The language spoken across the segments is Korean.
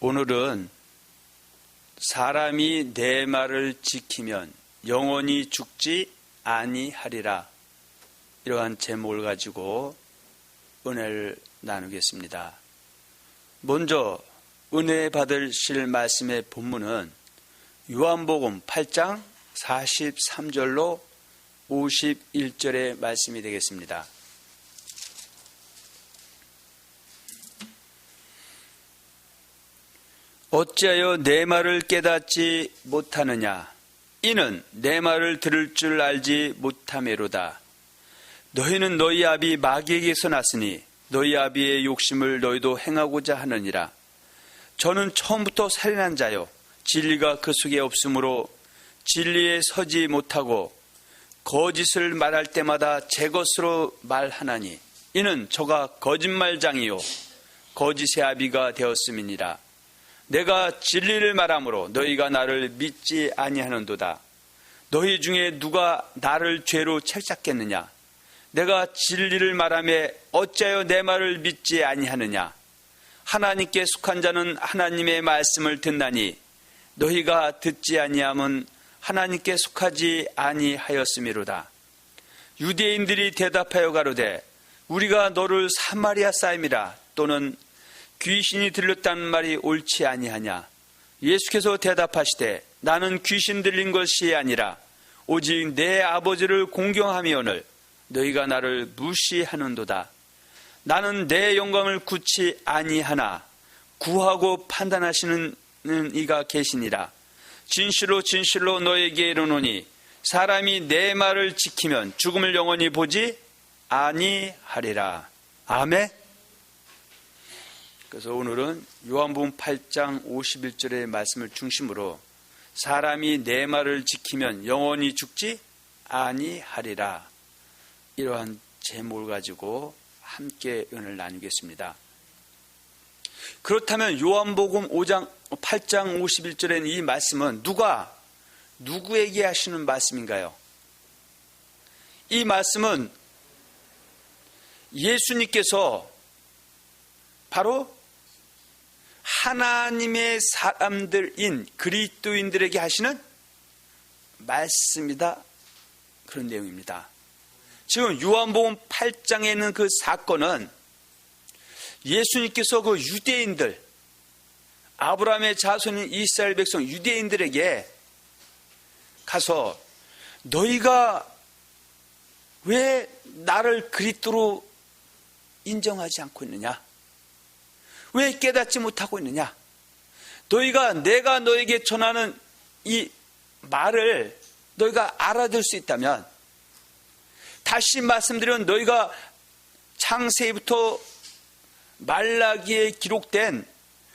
오늘은 사람이 내 말을 지키면 영원히 죽지 아니하리라, 이러한 제목을 가지고 은혜를 나누겠습니다. 먼저 은혜 받으실 말씀의 본문은 요한복음 8장 43절로 51절의 말씀이 되겠습니다. 어찌하여 내 말을 깨닫지 못하느냐? 이는 내 말을 들을 줄 알지 못함이로다. 너희는 너희 아비 마귀에게서 났으니 너희 아비의 욕심을 너희도 행하고자 하느니라. 저는 처음부터 살인한 자요, 진리가 그 속에 없으므로 진리에 서지 못하고 거짓을 말할 때마다 제 것으로 말하나니 이는 저가 거짓말장이요 거짓의 아비가 되었음이니라. 내가 진리를 말하므로 너희가 나를 믿지 아니하는도다. 너희 중에 누가 나를 죄로 책잡겠느냐? 내가 진리를 말하며 어찌하여 내 말을 믿지 아니하느냐? 하나님께 속한 자는 하나님의 말씀을 듣나니 너희가 듣지 아니함은 하나님께 속하지 아니하였음이로다. 유대인들이 대답하여 가로되 우리가 너를 사마리아 사람이라 또는 귀신이 들렸다는 말이 옳지 아니하냐? 예수께서 대답하시되 나는 귀신 들린 것이 아니라 오직 내 아버지를 공경하며늘 너희가 나를 무시하는도다. 나는 내 영광을 구치 아니하나 구하고 판단하시는 이가 계시니라. 진실로 진실로 너에게 이르노니 사람이 내 말을 지키면 죽음을 영원히 보지 아니하리라. 아멘. 그래서 오늘은 요한복음 8장 51절의 말씀을 중심으로 사람이 내 말을 지키면 영원히 죽지 아니하리라, 이러한 제목을 가지고 함께 은혜를 나누겠습니다. 그렇다면 요한복음 8장 51절의 이 말씀은 누구에게 하시는 말씀인가요? 이 말씀은 예수님께서 바로 하나님의 사람들인 그리스도인들에게 하시는 말씀이다, 그런 내용입니다. 지금 요한복음 8장에 있는 그 사건은 예수님께서 그 유대인들, 아브라함의 자손인 이스라엘 백성 유대인들에게 가서 너희가 왜 나를 그리스도로 인정하지 않고 있느냐? 왜 깨닫지 못하고 있느냐? 내가 너에게 전하는 이 말을 너희가 알아들 수 있다면, 다시 말씀드리면 너희가 창세기부터 말라기에 기록된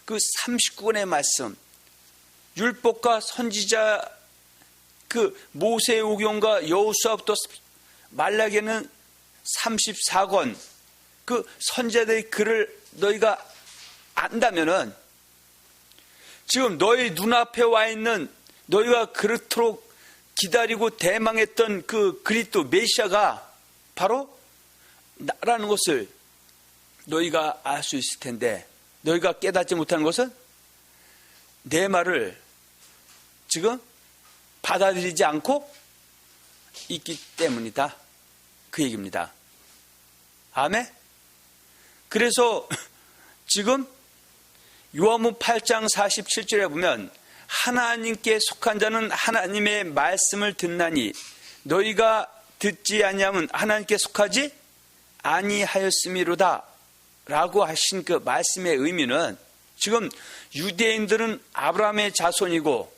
그 39권의 말씀, 율법과 선지자 그 모세의 오경과 여호수아부터 말라기에는 34권 그 선지자들의 글을 너희가 안다면은 지금 너희 눈앞에 와 있는 너희가 그렇도록 기다리고 대망했던 그 그리스도 메시아가 바로 나라는 것을 너희가 알 수 있을 텐데, 너희가 깨닫지 못하는 것은 내 말을 지금 받아들이지 않고 있기 때문이다, 그 얘기입니다. 아멘. 그래서 지금 요한복음 8장 47절에 보면 하나님께 속한 자는 하나님의 말씀을 듣나니 너희가 듣지 아니하면 하나님께 속하지 아니하였음이로다 라고 하신 그 말씀의 의미는, 지금 유대인들은 아브라함의 자손이고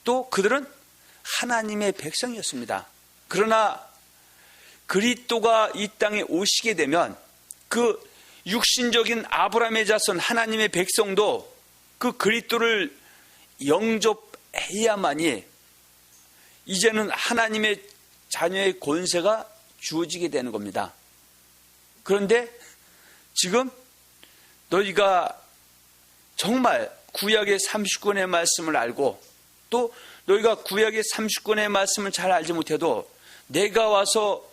또 그들은 하나님의 백성이었습니다. 그러나 그리스도가 이 땅에 오시게 되면 그 육신적인 아브라함의 자손 하나님의 백성도 그 그리스도를 영접해야만이 이제는 하나님의 자녀의 권세가 주어지게 되는 겁니다. 그런데 지금 너희가 정말 구약의 39권의 말씀을 알고 또 너희가 구약의 39권의 말씀을 잘 알지 못해도 내가 와서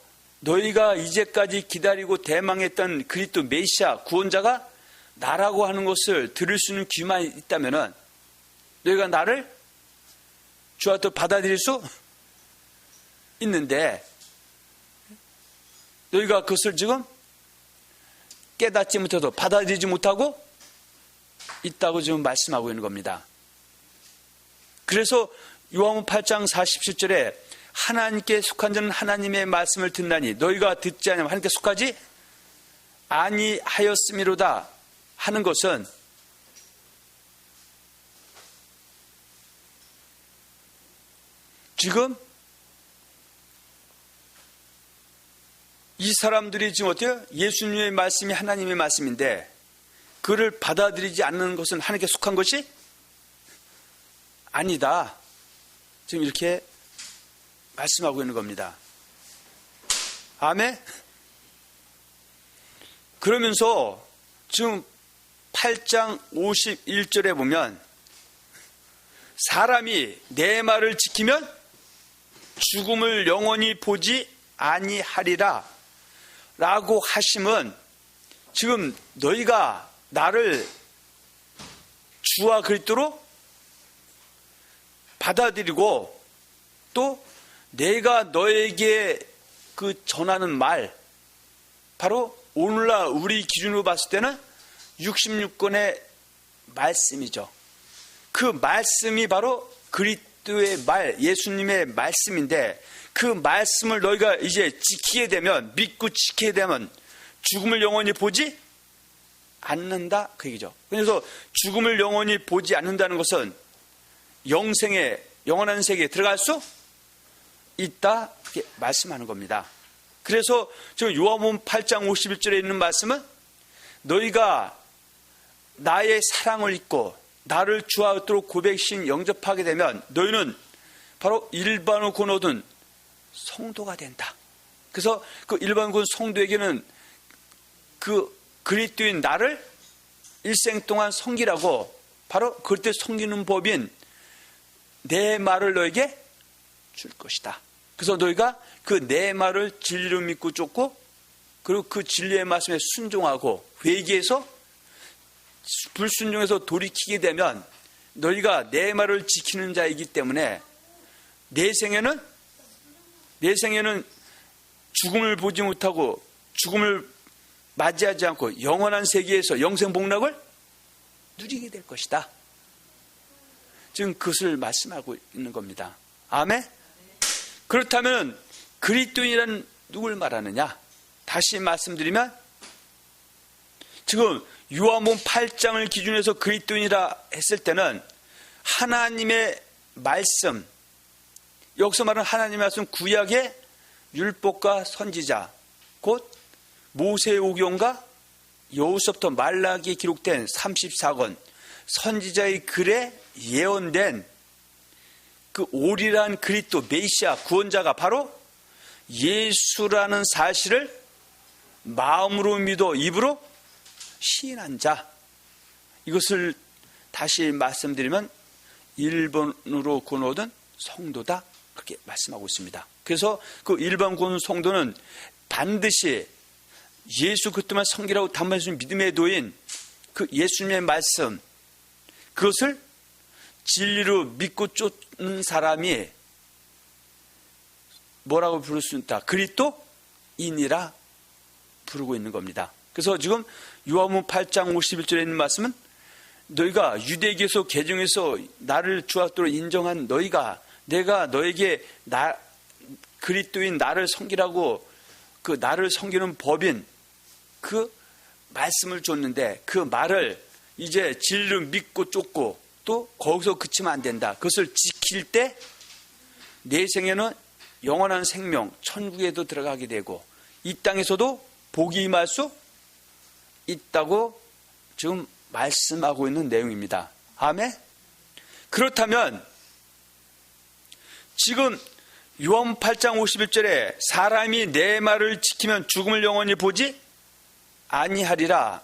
너희가 이제까지 기다리고 대망했던 그리스도 메시아 구원자가 나라고 하는 것을 들을 수 있는 귀만 있다면은 너희가 나를 주와 또 받아들일 수 있는데 너희가 그것을 지금 깨닫지 못해도 받아들이지 못하고 있다고 지금 말씀하고 있는 겁니다. 그래서 요한복음 8장 47절에 하나님께 속한 자는 하나님의 말씀을 듣나니 너희가 듣지 않으면 하나님께 속하지 아니하였음이로다 하는 것은 지금 이 사람들이 지금 어때요? 예수님의 말씀이 하나님의 말씀인데 그를 받아들이지 않는 것은 하나님께 속한 것이 아니다. 지금 이렇게 말씀하고 있는 겁니다. 아멘? 그러면서 지금 8장 51절에 보면 사람이 내 말을 지키면 죽음을 영원히 보지 아니하리라 라고 하심은 지금 너희가 나를 주와 그리스도로 받아들이고 또 내가 너에게 그 전하는 말 바로 오늘날 우리 기준으로 봤을 때는 66권의 말씀이죠. 그 말씀이 바로 그리스도의 말, 예수님의 말씀인데 그 말씀을 너희가 이제 지키게 되면 믿고 지키게 되면 죽음을 영원히 보지 않는다 그 얘기죠. 그래서 죽음을 영원히 보지 않는다는 것은 영생에 영원한 세계에 들어갈 수 있다 이렇게 말씀하는 겁니다. 그래서 지금 요한복음 8장 51절에 있는 말씀은 너희가 나의 사랑을 잊고 나를 주와 그리스도로 고백신 영접하게 되면 너희는 바로 일반으로 권하던 성도가 된다. 그래서 그 일반군 성도에게는 그 그리스도인 나를 일생 동안 섬기라고 바로 그때 섬기는 법인 내 말을 너에게 줄 것이다. 그래서 너희가 그 내 말을 진리로 믿고 쫓고 그리고 그 진리의 말씀에 순종하고 회개해서 불순종해서 돌이키게 되면 너희가 내 말을 지키는 자이기 때문에 내 생에는 죽음을 보지 못하고 죽음을 맞이하지 않고 영원한 세계에서 영생 복락을 누리게 될 것이다. 지금 그것을 말씀하고 있는 겁니다. 아멘? 그렇다면 그리스도인이란 누굴 말하느냐? 다시 말씀드리면 지금 요한복음 8장을 기준해서 그리스도인이라 했을 때는 하나님의 말씀, 여기서 말하는 하나님의 말씀 구약의 율법과 선지자, 곧 모세의 오경과 여호수아부터 말라기에 기록된 34권 선지자의 글에 예언된 그 오리란 그리스도 메시아 구원자가 바로 예수라는 사실을 마음으로 믿어 입으로 시인한 자, 이것을 다시 말씀드리면 일본으로 권오던 성도다 그렇게 말씀하고 있습니다. 그래서 그 일반 권 성도는 반드시 예수 그리스도만 섬기라고 담아주신 믿음의 도인 그 예수님의 말씀 그것을 진리로 믿고 쫓는 사람이 뭐라고 부를 수 있다? 그리스도인이라 부르고 있는 겁니다. 그래서 지금 요한복음 8장 51절에 있는 말씀은 너희가 유대교에서 개종해서 나를 주와 그리스도로 인정한 너희가 내가 너에게 그리스도인 나를 섬기라고 그 나를 섬기는 법인 그 말씀을 줬는데 그 말을 이제 진리로 믿고 쫓고 또 거기서 그치면 안 된다. 그것을 지킬 때 내 생에는 영원한 생명 천국에도 들어가게 되고 이 땅에서도 복이 임할 수 있다고 지금 말씀하고 있는 내용입니다. 아멘? 그렇다면 지금 요한복음 8장 51절에 사람이 내 말을 지키면 죽음을 영원히 보지 아니하리라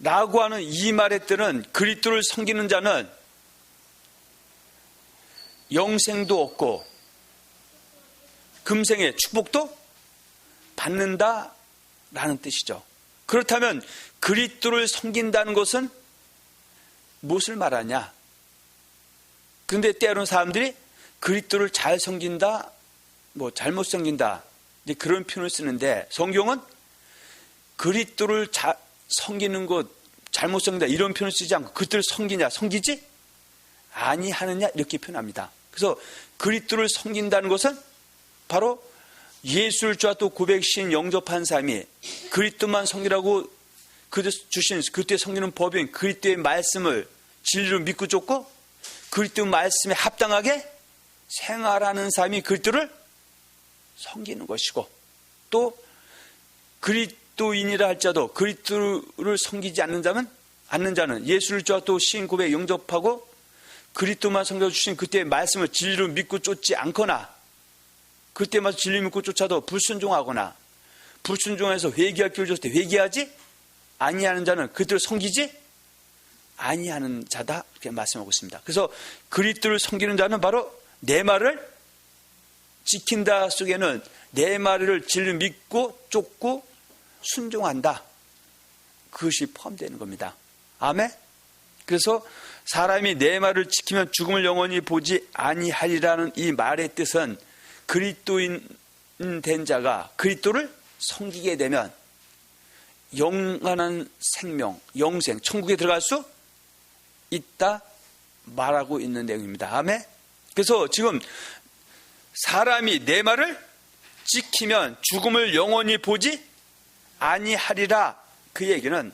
라고 하는 이 말에 따른 그리스도를 섬기는 자는 영생도 없고 금생의 축복도 받는다라는 뜻이죠. 그렇다면 그리스도를 섬긴다는 것은 무엇을 말하냐? 근데 때로는 사람들이 그리스도를 잘 섬긴다, 잘못 섬긴다, 이제 그런 표현을 쓰는데, 성경은 그리스도를 섬기는 것, 잘못 섬긴다 이런 표현을 쓰지 않고 그리스도를 섬기냐, 섬기지 아니하느냐 이렇게 표현합니다. 그래서 그리스도를 섬긴다는 것은 바로 예수를 주와 또 고백신 영접한 사람이 그리스도만 섬기라고 주신 그리스도의 섬기는 법인 그리스도의 말씀을 진리로 믿고 쫓고 그리스도 말씀에 합당하게 생활하는 사람이 그리스도를 섬기는 것이고, 또 그리스도인이라 할지라도 그리스도를 섬기지 않는 자는 예수를 주와 또 신 고백 영접하고 그리스도만 섬겨주신 그때의 말씀을 진리로 믿고 쫓지 않거나, 그때 말씀 진리 믿고 쫓아도 불순종하거나, 불순종해서 회개할 기회를 줬을 때 회개하지 아니하는 자는 그리스도를 섬기지 아니하는 자다, 이렇게 말씀하고 있습니다. 그래서 그리스도를 섬기는 자는 바로 내 말을 지킨다 속에는 내 말을 진리 믿고 쫓고 순종한다, 그것이 포함되는 겁니다. 아멘. 그래서 사람이 내 말을 지키면 죽음을 영원히 보지 아니하리라는 이 말의 뜻은 그리스도인 된 자가 그리스도를 섬기게 되면 영원한 생명, 영생, 천국에 들어갈 수 있다 말하고 있는 내용입니다. 아멘. 그래서 지금 사람이 내 말을 지키면 죽음을 영원히 보지 아니하리라, 그 얘기는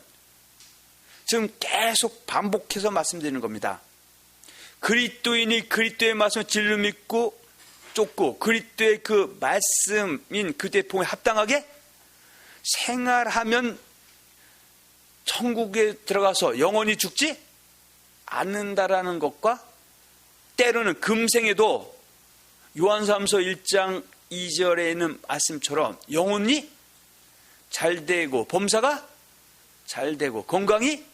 지금 계속 반복해서 말씀드리는 겁니다. 그리스도인이 그리스도의 말씀을 진리로 믿고 쫓고 그리스도의 그 말씀인 그리스도의 복음에 합당하게 생활하면 천국에 들어가서 영원히 죽지 않는다라는 것과, 때로는 금생에도 요한사도서 1장 2절에 있는 말씀처럼 영혼이 잘되고 범사가 잘되고 건강이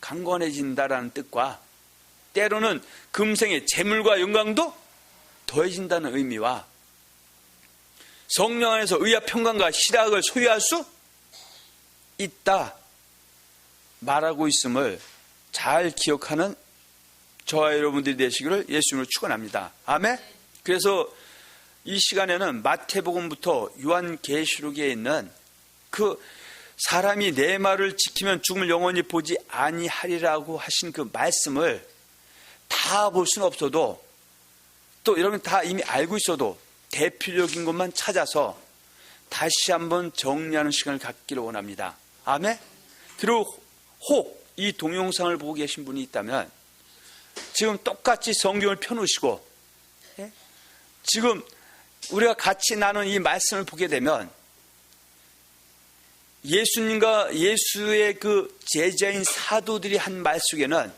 강건해진다라는 뜻과, 때로는 금생의 재물과 영광도 더해진다는 의미와, 성령 안에서 의와 평강과 희락을 소유할 수 있다 말하고 있음을 잘 기억하는 저와 여러분들이 되시기를 예수님으로 축원합니다. 아멘. 그래서 이 시간에는 마태복음부터 요한계시록에 있는 그 사람이 내 말을 지키면 죽음을 영원히 보지 아니하리라고 하신 그 말씀을 다 볼 수는 없어도, 또 여러분 다 이미 알고 있어도 대표적인 것만 찾아서 다시 한번 정리하는 시간을 갖기를 원합니다. 아멘. 그리고 혹 이 동영상을 보고 계신 분이 있다면 지금 똑같이 성경을 펴놓으시고 지금 우리가 같이 나눈 이 말씀을 보게 되면 예수님과 예수의 그 제자인 사도들이 한 말 속에는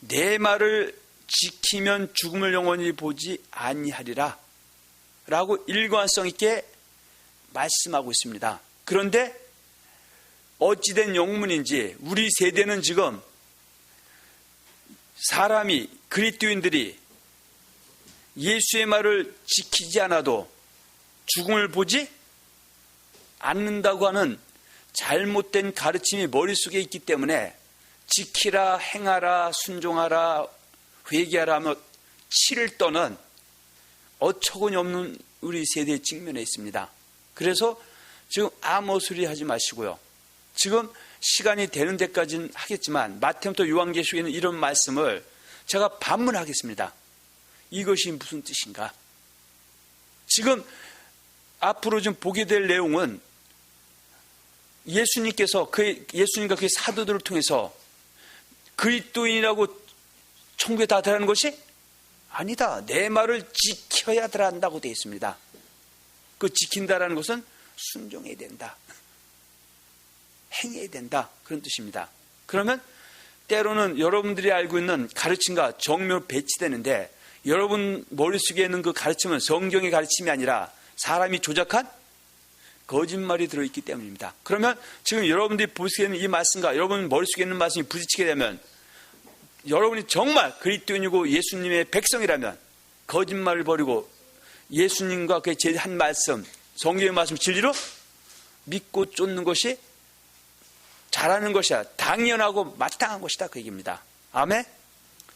내 말을 지키면 죽음을 영원히 보지 아니하리라 라고 일관성 있게 말씀하고 있습니다. 그런데 어찌된 영문인지 우리 세대는 지금 사람이, 그리스도인들이 예수의 말을 지키지 않아도 죽음을 보지 않는다고 하는 잘못된 가르침이 머릿속에 있기 때문에 지키라, 행하라, 순종하라, 회개하라 하며 치를 떠는 어처구니 없는 우리 세대의 직면에 있습니다. 그래서 지금 아무 소리 하지 마시고요. 지금 시간이 되는 데까지는 하겠지만 마태부터 요한계시록에 있는 이런 말씀을 제가 반문하겠습니다. 이것이 무슨 뜻인가? 지금 앞으로 좀 보게 될 내용은 예수님과 그의 사도들을 통해서 그리스도인이라고 천국에 다 들어가는 것이 아니다. 내 말을 지켜야 들어간다고 되어 있습니다. 그 지킨다라는 것은 순종해야 된다, 행해야 된다, 그런 뜻입니다. 그러면 때로는 여러분들이 알고 있는 가르침과 정묘로 배치되는데 여러분 머릿속에 있는 그 가르침은 성경의 가르침이 아니라 사람이 조작한 거짓말이 들어있기 때문입니다. 그러면 지금 여러분들이 보시게 있는 이 말씀과 여러분 머릿속에 있는 말씀이 부딪히게 되면 여러분이 정말 그리스도인이고 예수님의 백성이라면 거짓말을 버리고 예수님과 그의 한 말씀, 성경의 말씀 진리로 믿고 쫓는 것이 바라는 것이야. 당연하고 마땅한 것이다. 그 얘기입니다. 아멘.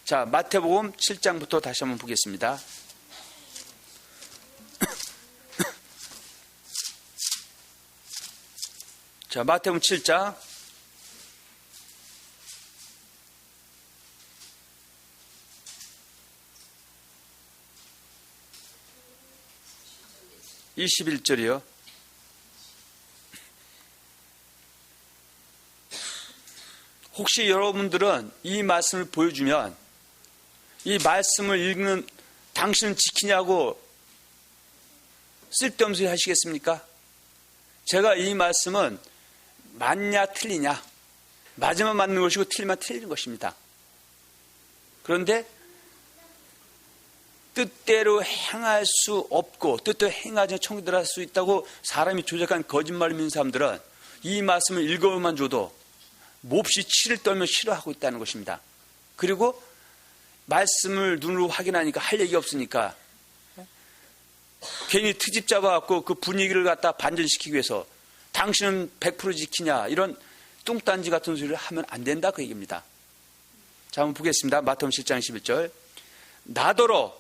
자, 마태복음 7장부터 다시 한번 보겠습니다. 자, 마태복음 7장 21절이요. 혹시 여러분들은 이 말씀을 보여주면 이 말씀을 읽는 당신은 지키냐고 쓸데없는 소리 하시겠습니까? 제가 이 말씀은 맞냐 틀리냐, 맞으면 맞는 것이고 틀리면 틀리는 것입니다. 그런데 뜻대로 행할 수 없고 뜻대로 행하지 않고 천국 들어갈 수 있다고 사람이 조작한 거짓말을 믿는 사람들은 이 말씀을 읽어만 줘도 몹시 치를 떨며 싫어하고 있다는 것입니다. 그리고 말씀을 눈으로 확인하니까 할 얘기 없으니까 괜히 트집 잡아갖고 그 분위기를 갖다 반전시키기 위해서 당신은 100% 지키냐 이런 뚱딴지 같은 소리를 하면 안 된다 그 얘기입니다. 자, 한번 보겠습니다. 마태복음 7장 11절. 나더러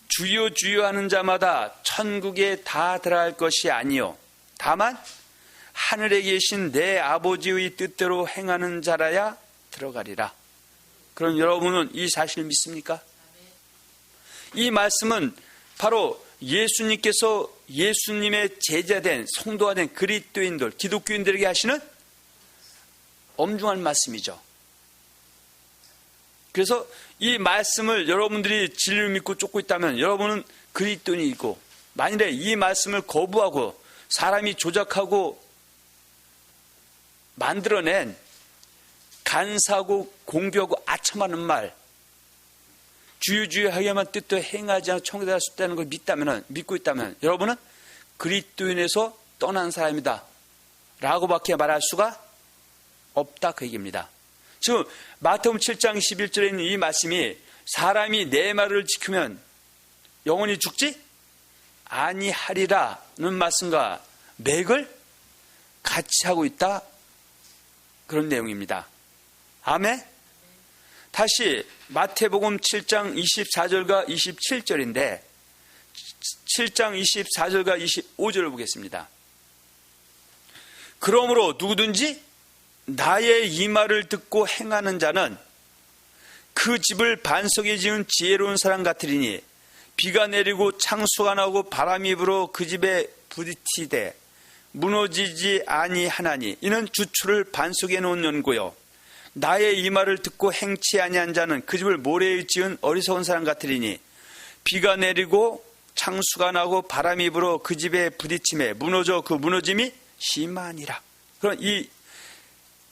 주여 주여 하는 자마다 천국에 다 들어갈 것이 아니요 다만 하늘에 계신 내 아버지의 뜻대로 행하는 자라야 들어가리라. 그럼 여러분은 이 사실을 믿습니까? 이 말씀은 바로 예수님께서 예수님의 제자된 성도가 된 그리스도인들, 기독교인들에게 하시는 엄중한 말씀이죠. 그래서 이 말씀을 여러분들이 진리를 믿고 쫓고 있다면 여러분은 그리스도인이고, 만일에 이 말씀을 거부하고 사람이 조작하고 만들어낸 간사하고 공교하고 아첨하는 말, 주유주유 하게만 뜻대로 행하지 않고 천국에 갈 수 있다는 걸 믿고 있다면 여러분은 그리스도인에서 떠난 사람이다 라고밖에 말할 수가 없다 그 얘기입니다. 지금 마태복음 7장 11절에 있는 이 말씀이 사람이 내 말을 지키면 영원히 죽지 아니하리라는 말씀과 맥을 같이 하고 있다 그런 내용입니다. 아멘. 다시 마태복음 7장 24절과 27절인데 7장 24절과 25절을 보겠습니다. 그러므로 누구든지 나의 이 말을 듣고 행하는 자는 그 집을 반석에 지은 지혜로운 사람 같으리니 비가 내리고 창수가 나고 바람이 불어 그 집에 부딪히되 무너지지 아니하나니 이는 주초를 반석에 놓은 연고요 나의 이 말을 듣고 행치 아니한 자는 그 집을 모래에 지은 어리석은 사람 같으리니 비가 내리고 창수가 나고 바람이 불어 그 집에 부딪힘에 무너져 그 무너짐이 심하니라. 그럼 이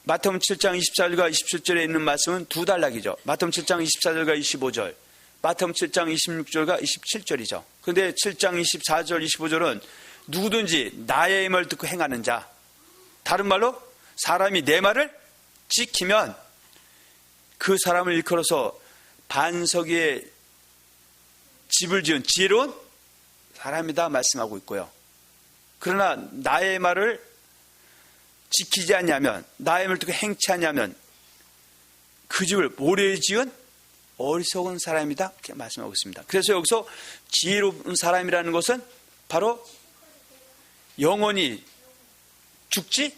마태복음 7장 24절과 27절에 있는 말씀은 두 단락이죠. 마태복음 7장 24절과 25절, 마태복음 7장 26절과 27절이죠. 그런데 7장 24절, 25절은 누구든지 나의 말을 듣고 행하는 자, 다른 말로 사람이 내 말을 지키면 그 사람을 일컬어서 반석 위에 집을 지은 지혜로운 사람이다 말씀하고 있고요. 그러나 나의 말을 지키지 않냐면, 나의 말을 듣고 행치 않냐면 그 집을 모래에 지은 어리석은 사람이다 이렇게 말씀하고 있습니다. 그래서 여기서 지혜로운 사람이라는 것은 바로 영원히 죽지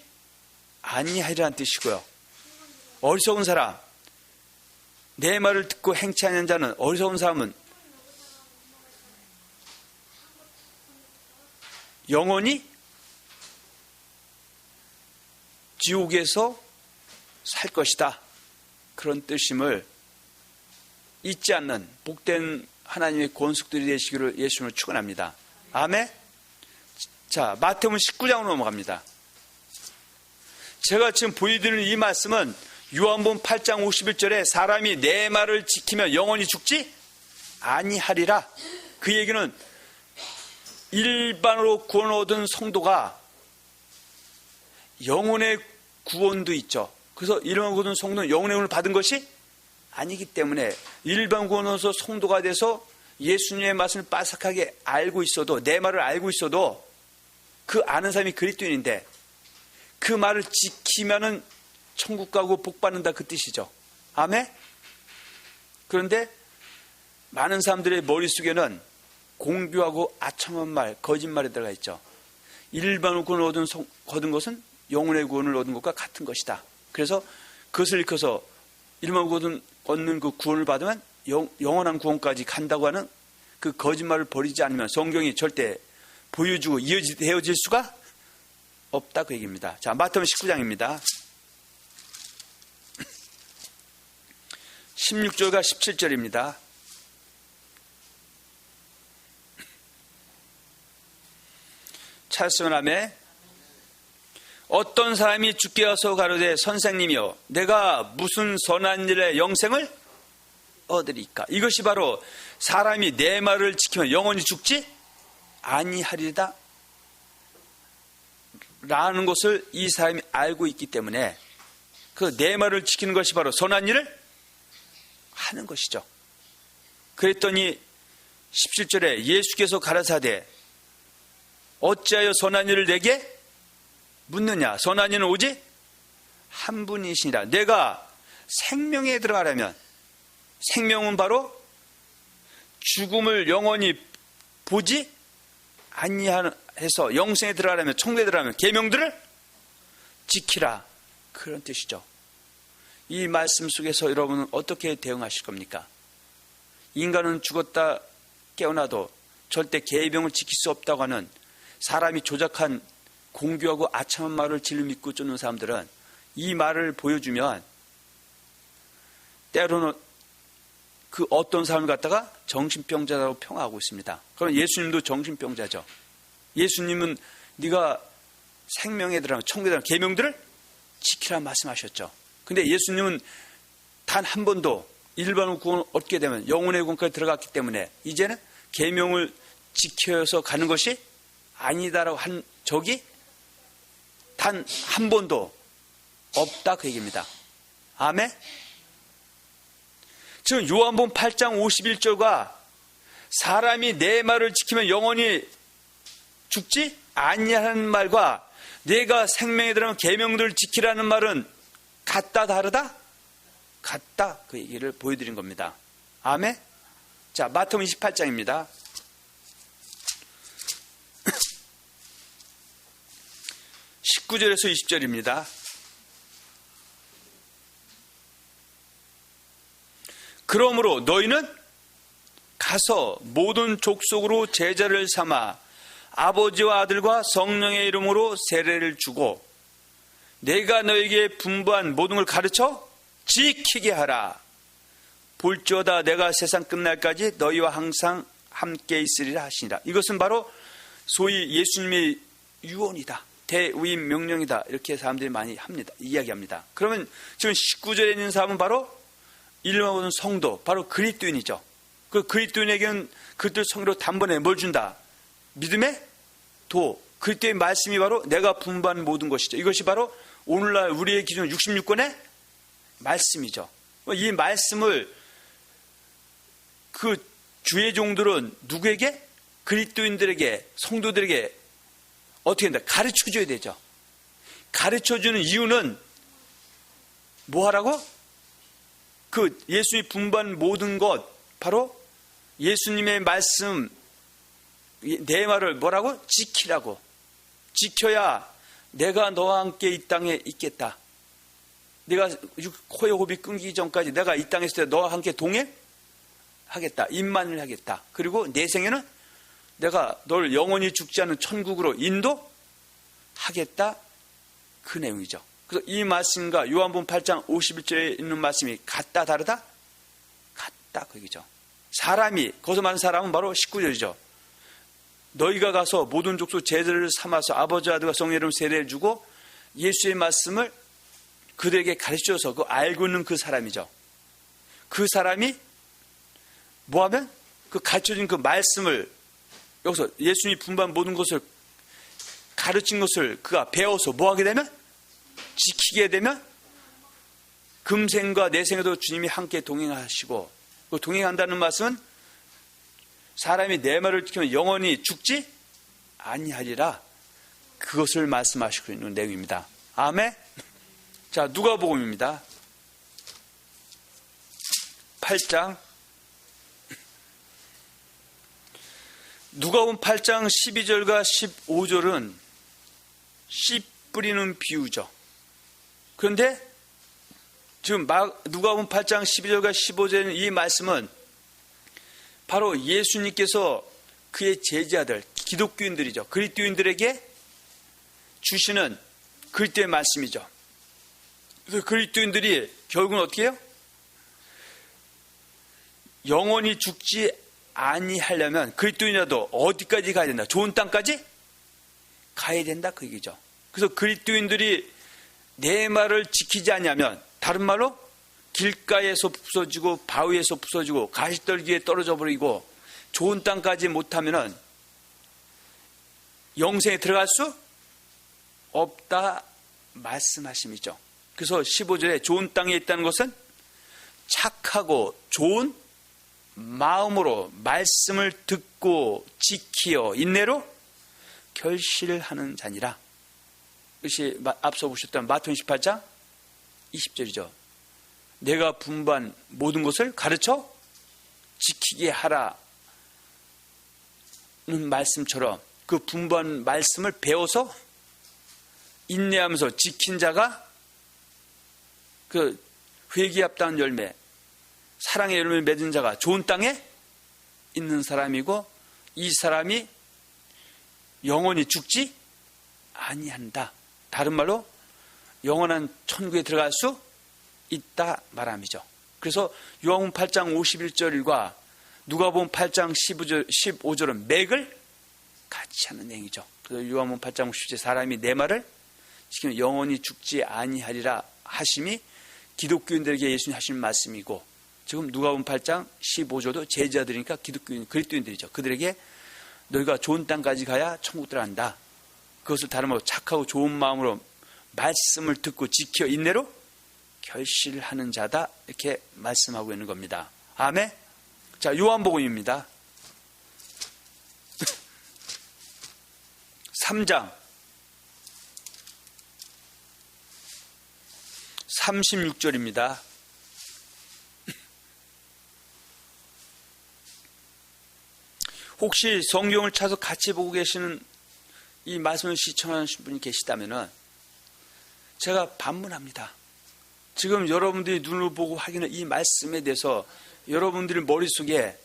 아니하리라는 뜻이고요. 어리석은 사람, 내 말을 듣고 행치 않는 자는, 어리석은 사람은 영원히 지옥에서 살 것이다 그런 뜻임을 잊지 않는 복된 하나님의 권속들이 되시기를 예수님을 축원합니다. 아멘. 자, 마태복음 19장으로 넘어갑니다. 제가 지금 보여드리는 이 말씀은 요한복음 8장 51절에 사람이 내 말을 지키면 영원히 죽지 아니하리라. 그 얘기는 일반으로 구원 얻은 성도가 영혼의 구원도 있죠. 그래서 일반 구원 얻은 성도는 영혼의 구원을 받은 것이 아니기 때문에 일반 구원 얻어서 성도가 돼서 예수님의 말씀을 빠삭하게 알고 있어도, 내 말을 알고 있어도 그 아는 사람이 그리스도인인데 그 말을 지키면은 천국 가고 복 받는다 그 뜻이죠. 아멘? 그런데 많은 사람들의 머릿속에는 공교하고 아첨한 말, 거짓말이 들어가 있죠. 일반 구원을 얻은 것은 영혼의 구원을 얻은 것과 같은 것이다. 그래서 그것을 일컬어서 일반 구원 얻는 그 구원을 받으면 영원한 구원까지 간다고 하는 그 거짓말을 버리지 않으면 성경이 절대 보여주고 이어질 수가 없다 그 얘기입니다. 자, 마태복음 19장입니다. 16절과 17절입니다. 찾으시면 아멘. 어떤 사람이 주께 와서 가로되 선생님이여 내가 무슨 선한 일에 영생을 얻으리까. 이것이 바로 사람이 내 말을 지키면 영원히 죽지 아니하리다 라는 것을 이 사람이 알고 있기 때문에 그 내 말을 지키는 것이 바로 선한 일을 하는 것이죠. 그랬더니 17절에 예수께서 가라사대 어찌하여 선한 일을 내게 묻느냐. 선한 이는 오직 한 분이시니라. 내가 생명에 들어가려면 생명은 바로 죽음을 영원히 보지 아니해서 영생에 들어가려면 천국에 들어가려면 계명들을 지키라. 그런 뜻이죠. 이 말씀 속에서 여러분은 어떻게 대응하실 겁니까? 인간은 죽었다 깨어나도 절대 계명을 지킬 수 없다고 하는 사람이 조작한 공교하고 아첨한 말을 진리 믿고 쫓는 사람들은 이 말을 보여주면 때로는 그 어떤 사람을 갖다가 정신병자라고 평하고 있습니다. 그럼 예수님도 정신병자죠. 예수님은 네가 생명에 들어가면 천국에 들어가면 계명들을 지키라 말씀하셨죠. 근데 예수님은 단 한 번도 일반 구원을 얻게 되면 영혼의 구원까지 들어갔기 때문에 이제는 계명을 지켜서 가는 것이 아니다라고 한 적이 단 한 번도 없다 그 얘기입니다. 아멘? 지금 요한복음 8장 51절과 사람이 내 말을 지키면 영원히 죽지 아니하는 말과 내가 생명에 들어가면 계명들을 지키라는 말은 같다 다르다? 같다 그 얘기를 보여드린 겁니다. 아멘? 자, 마태복음 28장입니다. 19절에서 20절입니다. 그러므로 너희는 가서 모든 족속으로 제자를 삼아 아버지와 아들과 성령의 이름으로 세례를 주고 내가 너에게 분부한 모든 걸 가르쳐 지키게 하라. 볼지어다 내가 세상 끝날까지 너희와 항상 함께 있으리라 하시니라. 이것은 바로 소위 예수님의 유언이다. 대위임 명령이다. 이렇게 사람들이 많이 합니다. 이야기합니다. 그러면 지금 19절에 있는 사람은 바로 일반적인 성도, 바로 그리스도인이죠. 그 그리스도인에게는 그리스도 성으로 단번에 뭘 준다? 믿음의 도. 그리스도의 말씀이 바로 내가 분부한 모든 것이죠. 이것이 바로 오늘날 우리의 기준 66권의 말씀이죠. 이 말씀을 그 주의 종들은 누구에게? 그리스도인들에게, 성도들에게 어떻게 한다? 가르쳐줘야 되죠. 가르쳐주는 이유는 뭐 하라고? 그 예수님이 분부한 모든 것, 바로 예수님의 말씀, 내 말을 뭐라고? 지키라고. 지켜야 내가 너와 함께 이 땅에 있겠다. 내가 코의 호흡이 끊기기 전까지 내가 이 땅에 있을 때 너와 함께 동행하겠다. 임만을 하겠다. 그리고 내 생에는 내가 널 영원히 죽지 않은 천국으로 인도하겠다. 그 내용이죠. 그래서 이 말씀과 요한복음 8장 51절에 있는 말씀이 같다 다르다? 같다 그 얘기죠. 사람이, 거기서 말하는 사람은 바로 19절이죠. 너희가 가서 모든 족속 제자를 삼아서 아버지와 아들과 성령의 이름으로 세례를 주고 예수의 말씀을 그들에게 가르쳐줘서 그 알고 있는 그 사람이죠. 그 사람이 뭐하면 그 가르쳐준 그 말씀을 여기서 예수님이 분부한 모든 것을 가르친 것을 그가 배워서 뭐하게 되면? 지키게 되면 금생과 내생에도 주님이 함께 동행하시고, 그 동행한다는 말씀은 사람이 내 말을 지키면 영원히 죽지 아니하리라, 그것을 말씀하시고 있는 내용입니다. 아멘. 자, 누가복음입니다. 8장. 누가복음 8장 12절과 15절은 씨 뿌리는 비유죠. 그런데 지금 누가복음 8장 12절과 15절의 이 말씀은 바로 예수님께서 그의 제자들, 기독교인들이죠. 그리스도인들에게 주시는 그리스도의 말씀이죠. 그래서 그리스도인들이 결국은 어떻게 해요? 영원히 죽지 아니하려면 그리스도인이라도 어디까지 가야 된다? 좋은 땅까지 가야 된다, 그 얘기죠. 그래서 그리스도인들이 내 말을 지키지 않냐면, 다른 말로 길가에서 부서지고 바위에서 부서지고 가시떨기에 떨어져 버리고 좋은 땅까지 못하면은 영생에 들어갈 수 없다 말씀하심이죠. 그래서 15절에 좋은 땅에 있다는 것은 착하고 좋은 마음으로 말씀을 듣고 지키어 인내로 결실하는 자니라. 이것이 앞서 보셨던 마태복음 18장 20절이죠. 내가 분부한 모든 것을 가르쳐 지키게 하라는 말씀처럼 그 분부한 말씀을 배워서 인내하면서 지킨 자가 그 회개에 합당한 열매, 사랑의 열매를 맺은 자가 좋은 땅에 있는 사람이고, 이 사람이 영원히 죽지 아니한다. 다른 말로 영원한 천국에 들어갈 수 있다 말함이죠. 그래서 요한복음 8장 51절과 누가복음 8장 15절은 맥을 같이 하는 내용이죠. 그래서 요한복음 8장 50절 사람이 내 말을 지키면 영원히 죽지 아니하리라 하심이 기독교인들에게 예수님 하신 말씀이고, 지금 누가복음 8장 15절도 제자들이니까 기독교인, 그리스도인들이죠. 그들에게 너희가 좋은 땅까지 가야 천국 들어간다. 그것을 다른 말로 착하고 좋은 마음으로 말씀을 듣고 지켜 인내로 결실하는 자다, 이렇게 말씀하고 있는 겁니다. 아멘. 자, 요한복음입니다. 3장 36절입니다. 혹시 성경을 찾아서 같이 보고 계시는 이 말씀을 시청하시는 분이 계시다면 제가 반문합니다. 지금 여러분들이 눈을 보고 확인한 이 말씀에 대해서 여러분들의 머릿속에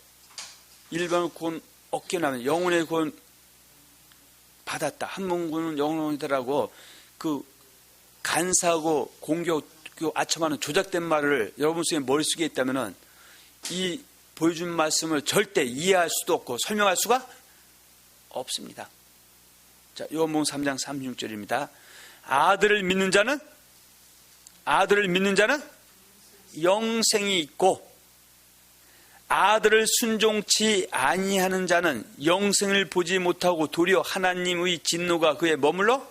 일반의 구원 얻게 나면 영혼의 구원 받았다, 한 문구는 영혼이다라고 그 간사하고 공격, 아첨하는 조작된 말을 여러분 속에 머릿속에 있다면 이 보여준 말씀을 절대 이해할 수도 없고 설명할 수가 없습니다. 자, 요한복음 3장 36절입니다. 아들을 믿는 자는 영생이 있고 아들을 순종치 아니하는 자는 영생을 보지 못하고 도리어 하나님의 진노가 그에 머물러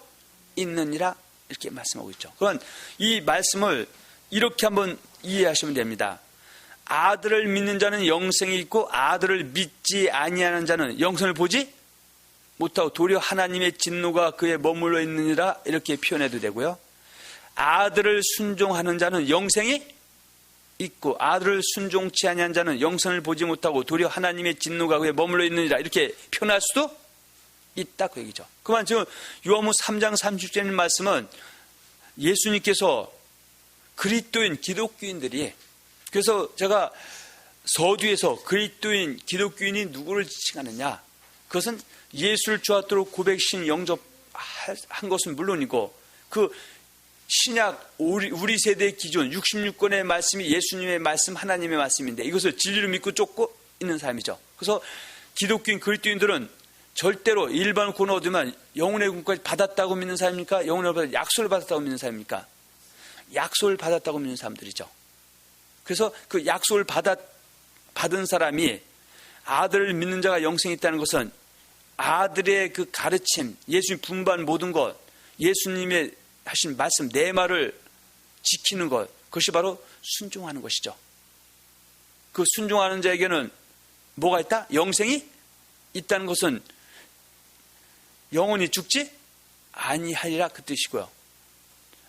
있느니라, 이렇게 말씀하고 있죠. 그건 이 말씀을 이렇게 한번 이해하시면 됩니다. 아들을 믿는 자는 영생이 있고 아들을 믿지 아니하는 자는 영생을 보지 못하고 도리어 하나님의 진노가 그에 머물러 있느니라, 이렇게 표현해도 되고요. 아들을 순종하는 자는 영생이 있고 아들을 순종치 아니한 자는 영생을 보지 못하고 도리어 하나님의 진노가 그에 머물러 있느니라, 이렇게 표현할 수도 있다, 그 얘기죠. 그만 지금 요한복음 3장 36절의 말씀은 예수님께서 그리스도인 기독교인들이, 그래서 제가 서두에서 그리스도인 기독교인이 누구를 지칭하느냐, 그것은 예수를 주하도록 고백신 영접한 것은 물론이고 그 신약 우리 세대의 기준 66권의 말씀이 예수님의 말씀, 하나님의 말씀인데 이것을 진리로 믿고 쫓고 있는 사람이죠. 그래서 기독교인 그리스도인들은 절대로 일반 구원 얻으면 영혼의 구원까지 받았다고 믿는 사람입니까? 영혼의 약속을 받았다고 믿는 사람입니까? 약속을 받았다고 믿는 사람들이죠. 그래서 그 약속을 받은 사람이 아들을 믿는 자가 영생이 있다는 것은 아들의 그 가르침, 예수님 분반 모든 것, 예수님의 하신 말씀, 내 말을 지키는 것, 그것이 바로 순종하는 것이죠. 그 순종하는 자에게는 뭐가 있다? 영생이 있다는 것은 영원히 죽지 아니하리라, 그 뜻이고요.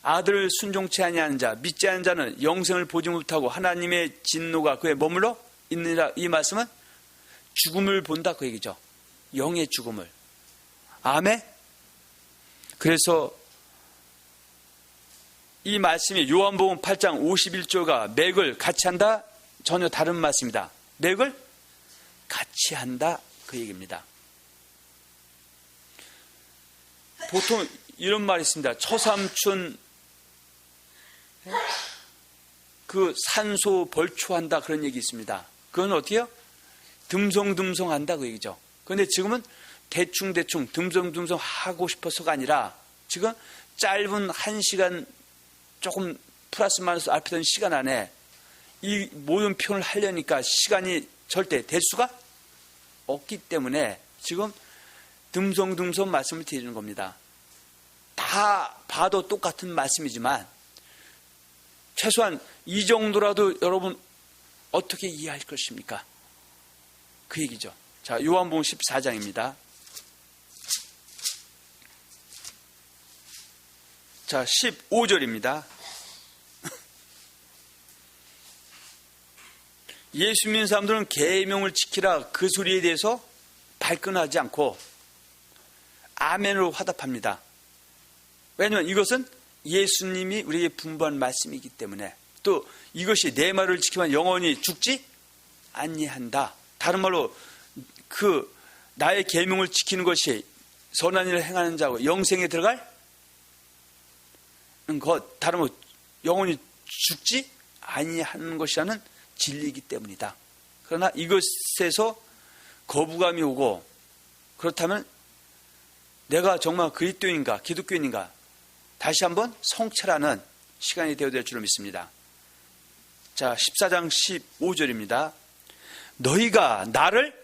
아들을 순종치 아니하는 자, 믿지 않는 자는 영생을 보지 못하고 하나님의 진노가 그에 머물러 있느니라. 이 말씀은 죽음을 본다 그 얘기죠. 영의 죽음을. 아멘. 그래서 이 말씀이 요한복음 8장 51조가 맥을 같이 한다? 전혀 다른 말씀입니다. 맥을 같이 한다 그 얘기입니다. 보통 이런 말이 있습니다. 처삼촌 그 산소 벌초한다 그런 얘기 있습니다. 그건 어떻게요? 듬성듬성한다 그 얘기죠. 그런데 지금은 대충대충 듬성듬성 하고 싶어서가 아니라 지금 짧은 1시간 조금 플러스 마이너스 알피던 시간 안에 이 모든 표현을 하려니까 시간이 절대 될 수가 없기 때문에 지금 듬성듬성 말씀을 드리는 겁니다. 다 봐도 똑같은 말씀이지만 최소한 이 정도라도 여러분 어떻게 이해할 것입니까? 그 얘기죠. 자, 요한복음 14장입니다. 자, 15절입니다. 예수 믿는 사람들은 계명을 지키라 그 소리에 대해서 발끈하지 않고 아멘으로 화답합니다. 왜냐하면 이것은 예수님이 우리에게 분부한 말씀이기 때문에, 또 이것이 내 말을 지키면 영원히 죽지 아니한다. 다른 말로 그 나의 계명을 지키는 것이 선한 일을 행하는 자고 영생에 들어갈 것, 다른 말로 영원히 죽지 아니하는 것이라는 진리이기 때문이다. 그러나 이것에서 거부감이 오고, 그렇다면 내가 정말 그리스도인가 기독교인인가 다시 한번 성찰하는 시간이 되어야 될 줄로 믿습니다. 자, 14장 15절입니다. 너희가 나를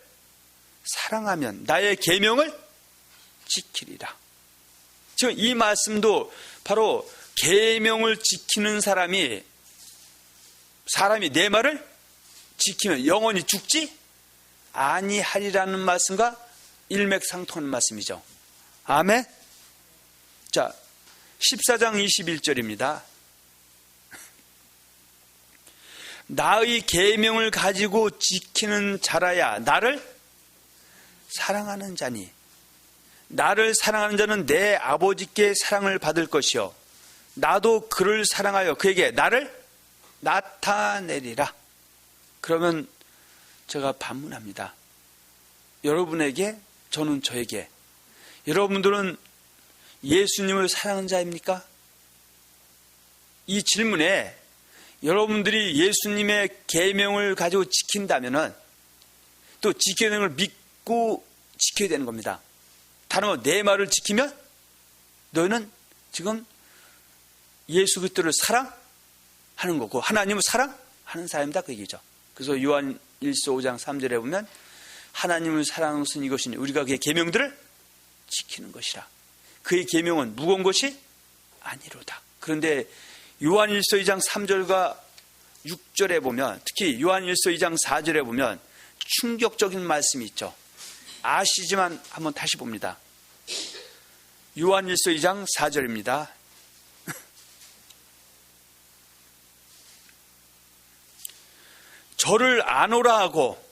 사랑하면 나의 계명을 지키리라. 지금 이 말씀도 바로 계명을 지키는 사람이 내 말을 지키면 영원히 죽지 아니하리라는 말씀과 일맥상통하는 말씀이죠. 아멘. 자, 14장 21절입니다. 나의 계명을 가지고 지키는 자라야 나를 사랑하는 자니, 나를 사랑하는 자는 내 아버지께 사랑을 받을 것이요 나도 그를 사랑하여 그에게 나를 나타내리라. 그러면 제가 반문합니다. 여러분에게, 저는 저에게, 여러분들은 예수님을 사랑하는 자입니까? 이 질문에 여러분들이 예수님의 계명을 가지고 지킨다면은 또 지켜야 되는 걸 믿고 지켜야 되는 겁니다. 다른 말로 내 말을 지키면 너희는 지금 예수 그리스도를 사랑하는 거고 하나님을 사랑하는 사람이다 그 얘기죠. 그래서 요한 1서 5장 3절에 보면 하나님을 사랑하는 것은 이것이니 우리가 그의 계명들을 지키는 것이라. 그의 계명은 무거운 것이 아니로다. 그런데 요한 1서 2장 3절과 6절에 보면, 특히 요한 1서 2장 4절에 보면 충격적인 말씀이 있죠. 아시지만 한번 다시 봅니다. 요한 1서 2장 4절입니다. 저를 아노라 하고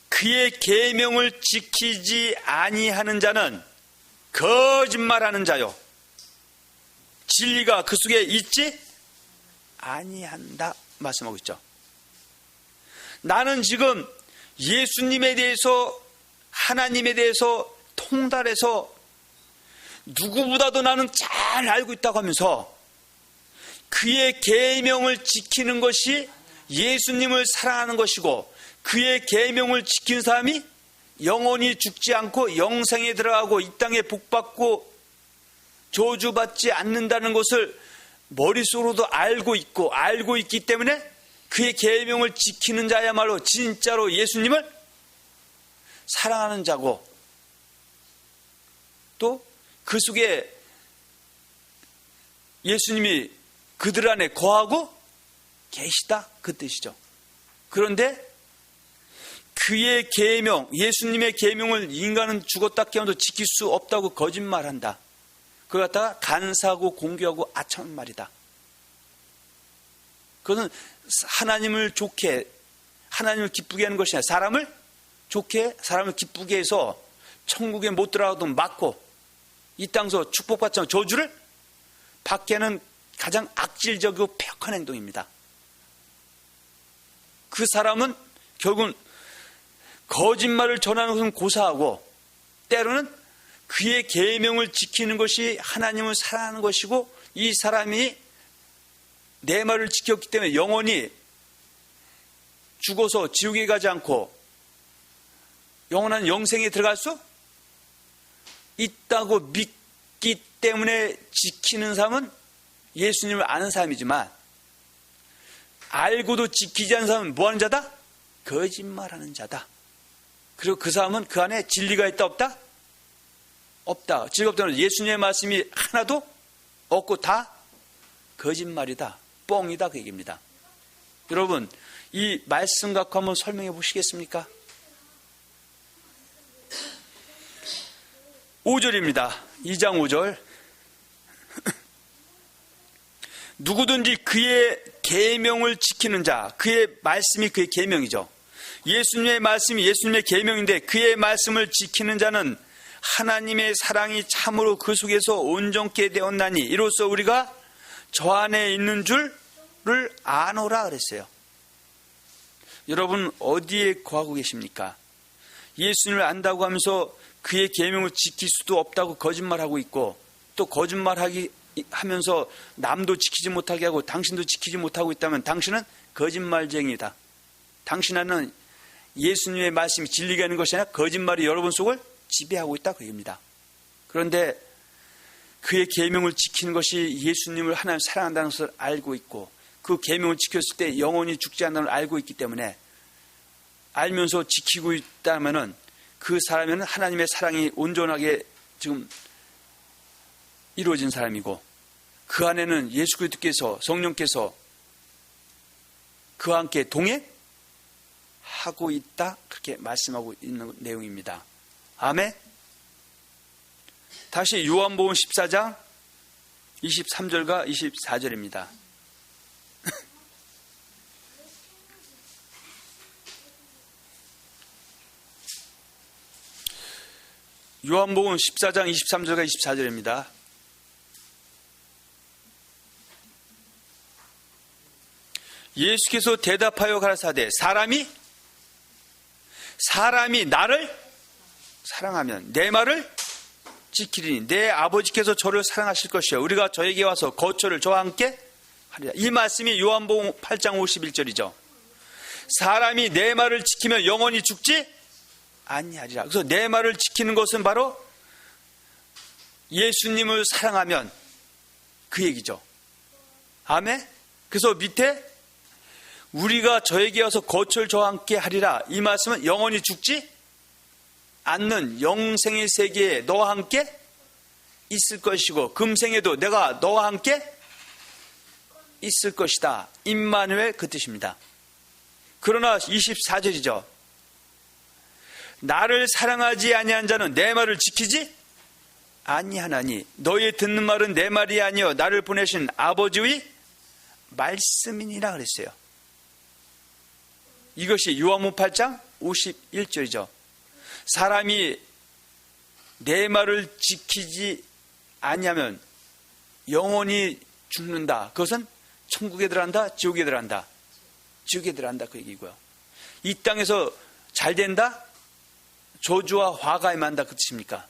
그의 계명을 지키지 아니하는 자는 거짓말하는 자요 진리가 그 속에 있지 아니한다 말씀하고 있죠. 나는 지금 예수님에 대해서, 하나님에 대해서 통달해서 누구보다도 나는 잘 알고 있다고 하면서 그의 계명을 지키는 것이 예수님을 사랑하는 것이고, 그의 계명을 지키는 사람이 영원히 죽지 않고 영생에 들어가고 이 땅에 복받고 저주받지 않는다는 것을 머릿속으로도 알고 있기 때문에 그의 계명을 지키는 자야말로 진짜로 예수님을 사랑하는 자고, 또 그 속에 예수님이 그들 안에 거하고 계시다 그 뜻이죠. 그런데 그의 계명, 예수님의 계명을 인간은 죽었다 깨어나도 지킬 수 없다고 거짓말한다. 그걸 갖다가 간사하고 공개하고 아첨한 말이다. 그것은 하나님을 좋게, 하나님을 기쁘게 하는 것이 아니라 사람을 좋게, 사람을 기쁘게 해서 천국에 못 들어가도 막고 이 땅에서 축복받지 않은 저주를 받게 하는 가장 악질적이고 폐역한 행동입니다. 그 사람은 결국은 거짓말을 전하는 것은 고사하고 때로는 그의 계명을 지키는 것이 하나님을 사랑하는 것이고 이 사람이 내 말을 지켰기 때문에 영원히 죽어서 지옥에 가지 않고 영원한 영생에 들어갈 수 있다고 믿기 때문에 지키는 사람은 예수님을 아는 사람이지만 알고도 지키지 않는 사람은 뭐하는 자다? 거짓말하는 자다. 그리고 그 사람은 그 안에 진리가 있다 없다? 없다. 즐겁다는 예수님의 말씀이 하나도 없고 다 거짓말이다. 뻥이다. 그 얘기입니다. 여러분 이 말씀 갖고 한번 설명해 보시겠습니까? 5절입니다. 2장 5절. 누구든지 그의 계명을 지키는 자, 그의 말씀이 그의 계명이죠. 예수님의 말씀이 예수님의 계명인데 그의 말씀을 지키는 자는 하나님의 사랑이 참으로 그 속에서 온전케 되었나니 이로써 우리가 저 안에 있는 줄을 아노라 그랬어요. 여러분 어디에 거하고 계십니까? 예수님을 안다고 하면서 그의 계명을 지킬 수도 없다고 거짓말하고 있고 또 거짓말하기 하면서 남도 지키지 못하게 하고 당신도 지키지 못하고 있다면 당신은 거짓말쟁이다. 당신 안에는 예수님의 말씀이 진리가 있는 것이 아니라 거짓말이 여러분 속을 지배하고 있다 그 얘기입니다. 그런데 그의 계명을 지키는 것이 예수님을 하나님 사랑한다는 것을 알고 있고 그 계명을 지켰을 때 영원히 죽지 않는 걸 알고 있기 때문에 알면서 지키고 있다면은 그 사람에는 하나님의 사랑이 온전하게 지금 이루어진 사람이고 그 안에는 예수 그리스도께서 성령께서 그와 함께 동행하고 있다 그렇게 말씀하고 있는 내용입니다. 아멘. 다시 요한복음 14장 23절과 24절입니다. 요한복음 14장 23절과 24절입니다. 예수께서 대답하여 가라사대 사람이 나를 사랑하면 내 말을 지키리니 내 아버지께서 저를 사랑하실 것이요 우리가 저에게 와서 거처를 저와 함께 하리라. 이 말씀이 요한복음 8장 51절이죠. 사람이 내 말을 지키면 영원히 죽지 아니하리라. 그래서 내 말을 지키는 것은 바로 예수님을 사랑하면 그 얘기죠. 아멘. 그래서 밑에 우리가 저에게 와서 거처를 저와 함께 하리라. 이 말씀은 영원히 죽지 않는 영생의 세계에 너와 함께 있을 것이고 금생에도 내가 너와 함께 있을 것이다. 임마누엘 그 뜻입니다. 그러나 24절이죠. 나를 사랑하지 아니한 자는 내 말을 지키지 아니하나니 너희 듣는 말은 내 말이 아니요 나를 보내신 아버지의 말씀이니라 그랬어요. 이것이 요한복음 8장 51절이죠. 사람이 내 말을 지키지 아니하면 영원히 죽는다. 그것은 천국에 들어간다, 지옥에 들어간다. 지옥에 들어간다 그 얘기고요. 이 땅에서 잘 된다, 저주와 화가 임한다 그 뜻입니까?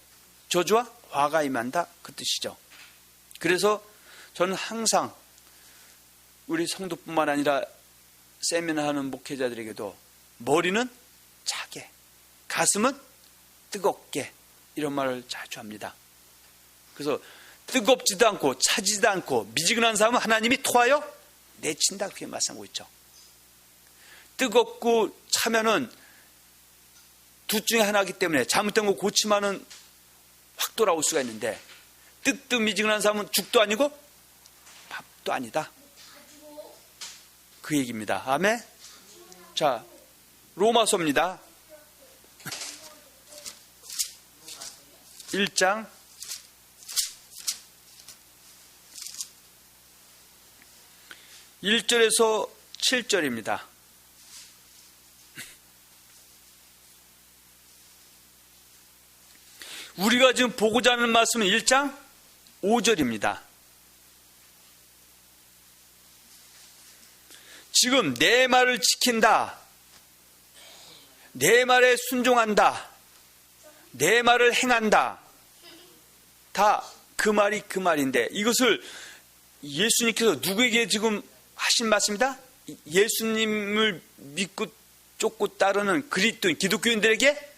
저주와 화가 임한다 그 뜻이죠. 그래서 저는 항상 우리 성도뿐만 아니라 세미나하는 목회자들에게도 머리는 차게, 가슴은 뜨겁게 이런 말을 자주 합니다. 그래서 뜨겁지도 않고 차지도 않고 미지근한 사람은 하나님이 토하여 내친다 그렇게 말씀하고 있죠. 뜨겁고 차면은 둘 중에 하나이기 때문에 잘못된 거 고치면은 확 돌아올 수가 있는데 뜨뜻미지근한 사람은 죽도 아니고 밥도 아니다 그 얘기입니다. 아멘. 자, 로마서입니다. 1장 1절에서 7절입니다. 우리가 지금 보고자 하는 말씀은 1장 5절입니다. 지금 내 말을 지킨다, 내 말에 순종한다, 내 말을 행한다, 다 그 말이 그 말인데, 이것을 예수님께서 누구에게 지금 하신 말씀이다? 예수님을 믿고 쫓고 따르는 그리스도인 기독교인들에게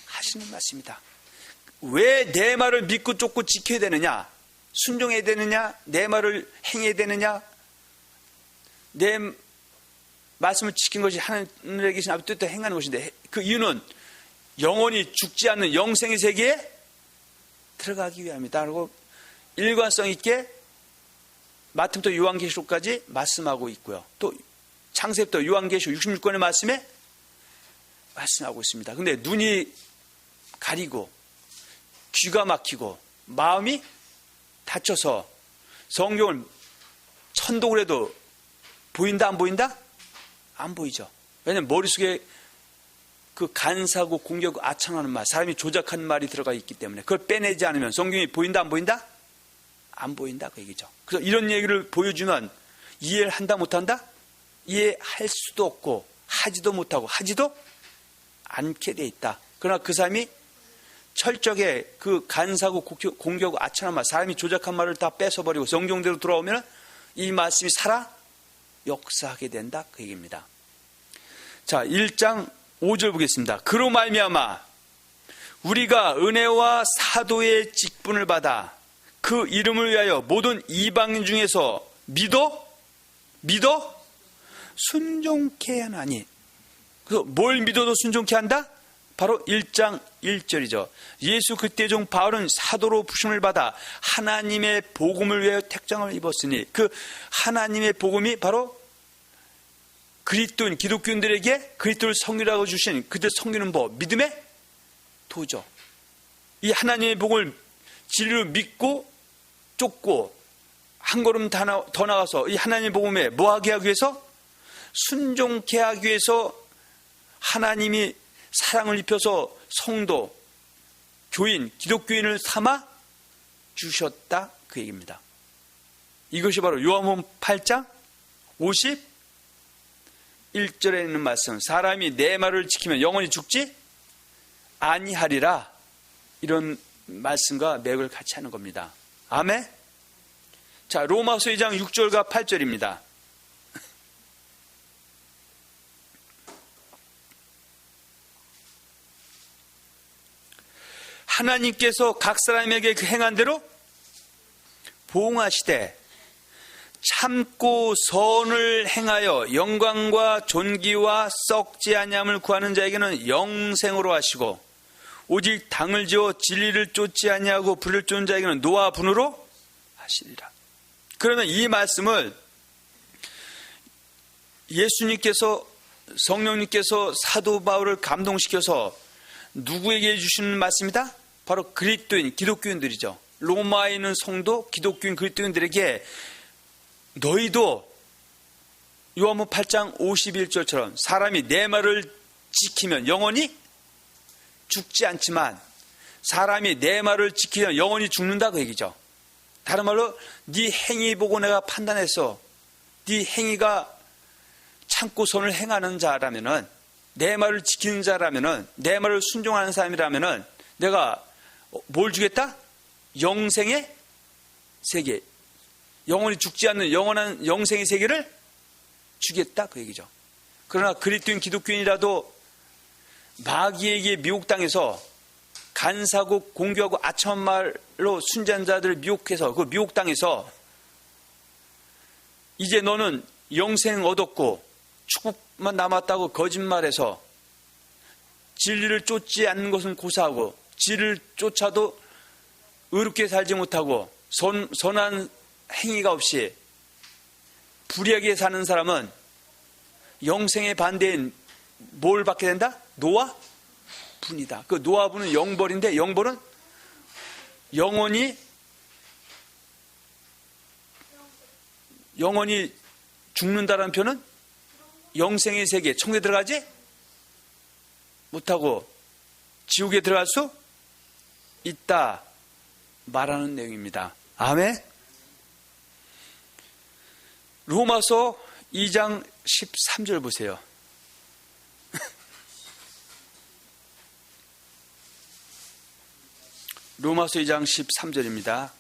하시는 말씀이다. 왜 내 말을 믿고 쫓고 지켜야 되느냐? 순종해야 되느냐? 내 말을 행해야 되느냐? 내 말씀을 지킨 것이 하늘에 계신 아버지 뜻대로 행하는 것인데, 그 이유는 영원히 죽지 않는 영생의 세계에 들어가기 위함이다. 라고 일관성 있게 마태부터 요한계시록까지 말씀하고 있고요. 또 창세부터 요한계시록 66권의 말씀에 말씀하고 있습니다. 근데 눈이 가리고 귀가 막히고 마음이 닫혀서 성경을 천독을 해도 보인다 안 보인다? 안 보이죠. 왜냐하면 머릿속에 그 간사고 공격하고 아창하는 말, 사람이 조작한 말이 들어가 있기 때문에 그걸 빼내지 않으면 성경이 보인다 안 보인다? 안 보인다 그 얘기죠. 그래서 이런 얘기를 보여주면 이해를 한다 못한다? 이해할 수도 없고 하지도 못하고 하지도 않게 돼 있다. 그러나 그 사람이 철저하게 그 간사고 공격하고 아창한 말, 사람이 조작한 말을 다 뺏어버리고 성경대로 돌아오면 이 말씀이 살아 역사하게 된다 그 얘기입니다. 자, 1장 5절 보겠습니다. 그로 말미암아 우리가 은혜와 사도의 직분을 받아 그 이름을 위하여 모든 이방인 중에서 믿어 순종케 하나니. 그래서 뭘 믿어도 순종케 한다? 바로 1장 1절이죠. 예수 그리스도의 종 바울은 사도로 부심을 받아 하나님의 복음을 위하여 택정을 입었으니, 그 하나님의 복음이 바로 그리스도인 기독교인들에게 그리스도를 섬기라고 주신 그들 섬기는 법, 믿음의 도죠. 이 하나님의 복음을 진리로 믿고 쫓고 한 걸음 더 나가서 이 하나님의 복음에 뭐하게 하기 위해서? 순종케 하기 위해서 하나님이 사랑을 입혀서 성도, 교인, 기독교인을 삼아 주셨다 그 얘기입니다. 이것이 바로 요한복음 8장 51절에 있는 말씀, 사람이 내 말을 지키면 영원히 죽지 아니하리라, 이런 말씀과 맥을 같이 하는 겁니다. 아멘. 자, 로마서 2장 6절과 8절입니다. 하나님께서 각 사람에게 그 행한 대로 보응하시되 참고 선을 행하여 영광과 존귀와 썩지 아니함을 구하는 자에게는 영생으로 하시고, 오직 당을 지어 진리를 쫓지 아니하고 불을 쫓는 자에게는 노와 분으로 하시리라. 그러면 이 말씀을 예수님께서, 성령님께서 사도 바울을 감동시켜서 누구에게 해주시는 말씀이다? 바로 그리스도인, 기독교인들이죠. 로마에 있는 성도, 기독교인, 그리스도인들에게 너희도 요한복음 8장 51절처럼 사람이 내 말을 지키면 영원히 죽지 않지만, 사람이 내 말을 지키면 영원히 죽는다 그 얘기죠. 다른 말로 네 행위 보고 내가 판단해서 네 행위가 참고 선을 행하는 자라면은, 내 말을 지키는 자라면은, 내 말을 순종하는 사람이라면은 내가 뭘 주겠다? 영생의 세계, 영원히 죽지 않는 영원한 영생의 세계를 주겠다 그 얘기죠. 그러나 그리스도인 기독교인이라도 마귀에게 미혹당해서 간사고 공격하고 아첨한 말로 순전한 자들을 미혹해서 그 미혹당해서 이제 너는 영생 얻었고 축복만 남았다고 거짓말해서 진리를 쫓지 않는 것은 고사하고 진리를 쫓아도 의롭게 살지 못하고 선한 행위가 없이 불의하게 사는 사람은 영생의 반대인 뭘 받게 된다? 노와 분이다. 그 노와 분은 영벌인데, 영벌은 영원히 죽는다는 표는 영생의 세계, 천국에 들어가지 못하고 지옥에 들어갈 수 있다 말하는 내용입니다. 아멘. 로마서 2장 13절 보세요. 로마서 2장 13절입니다.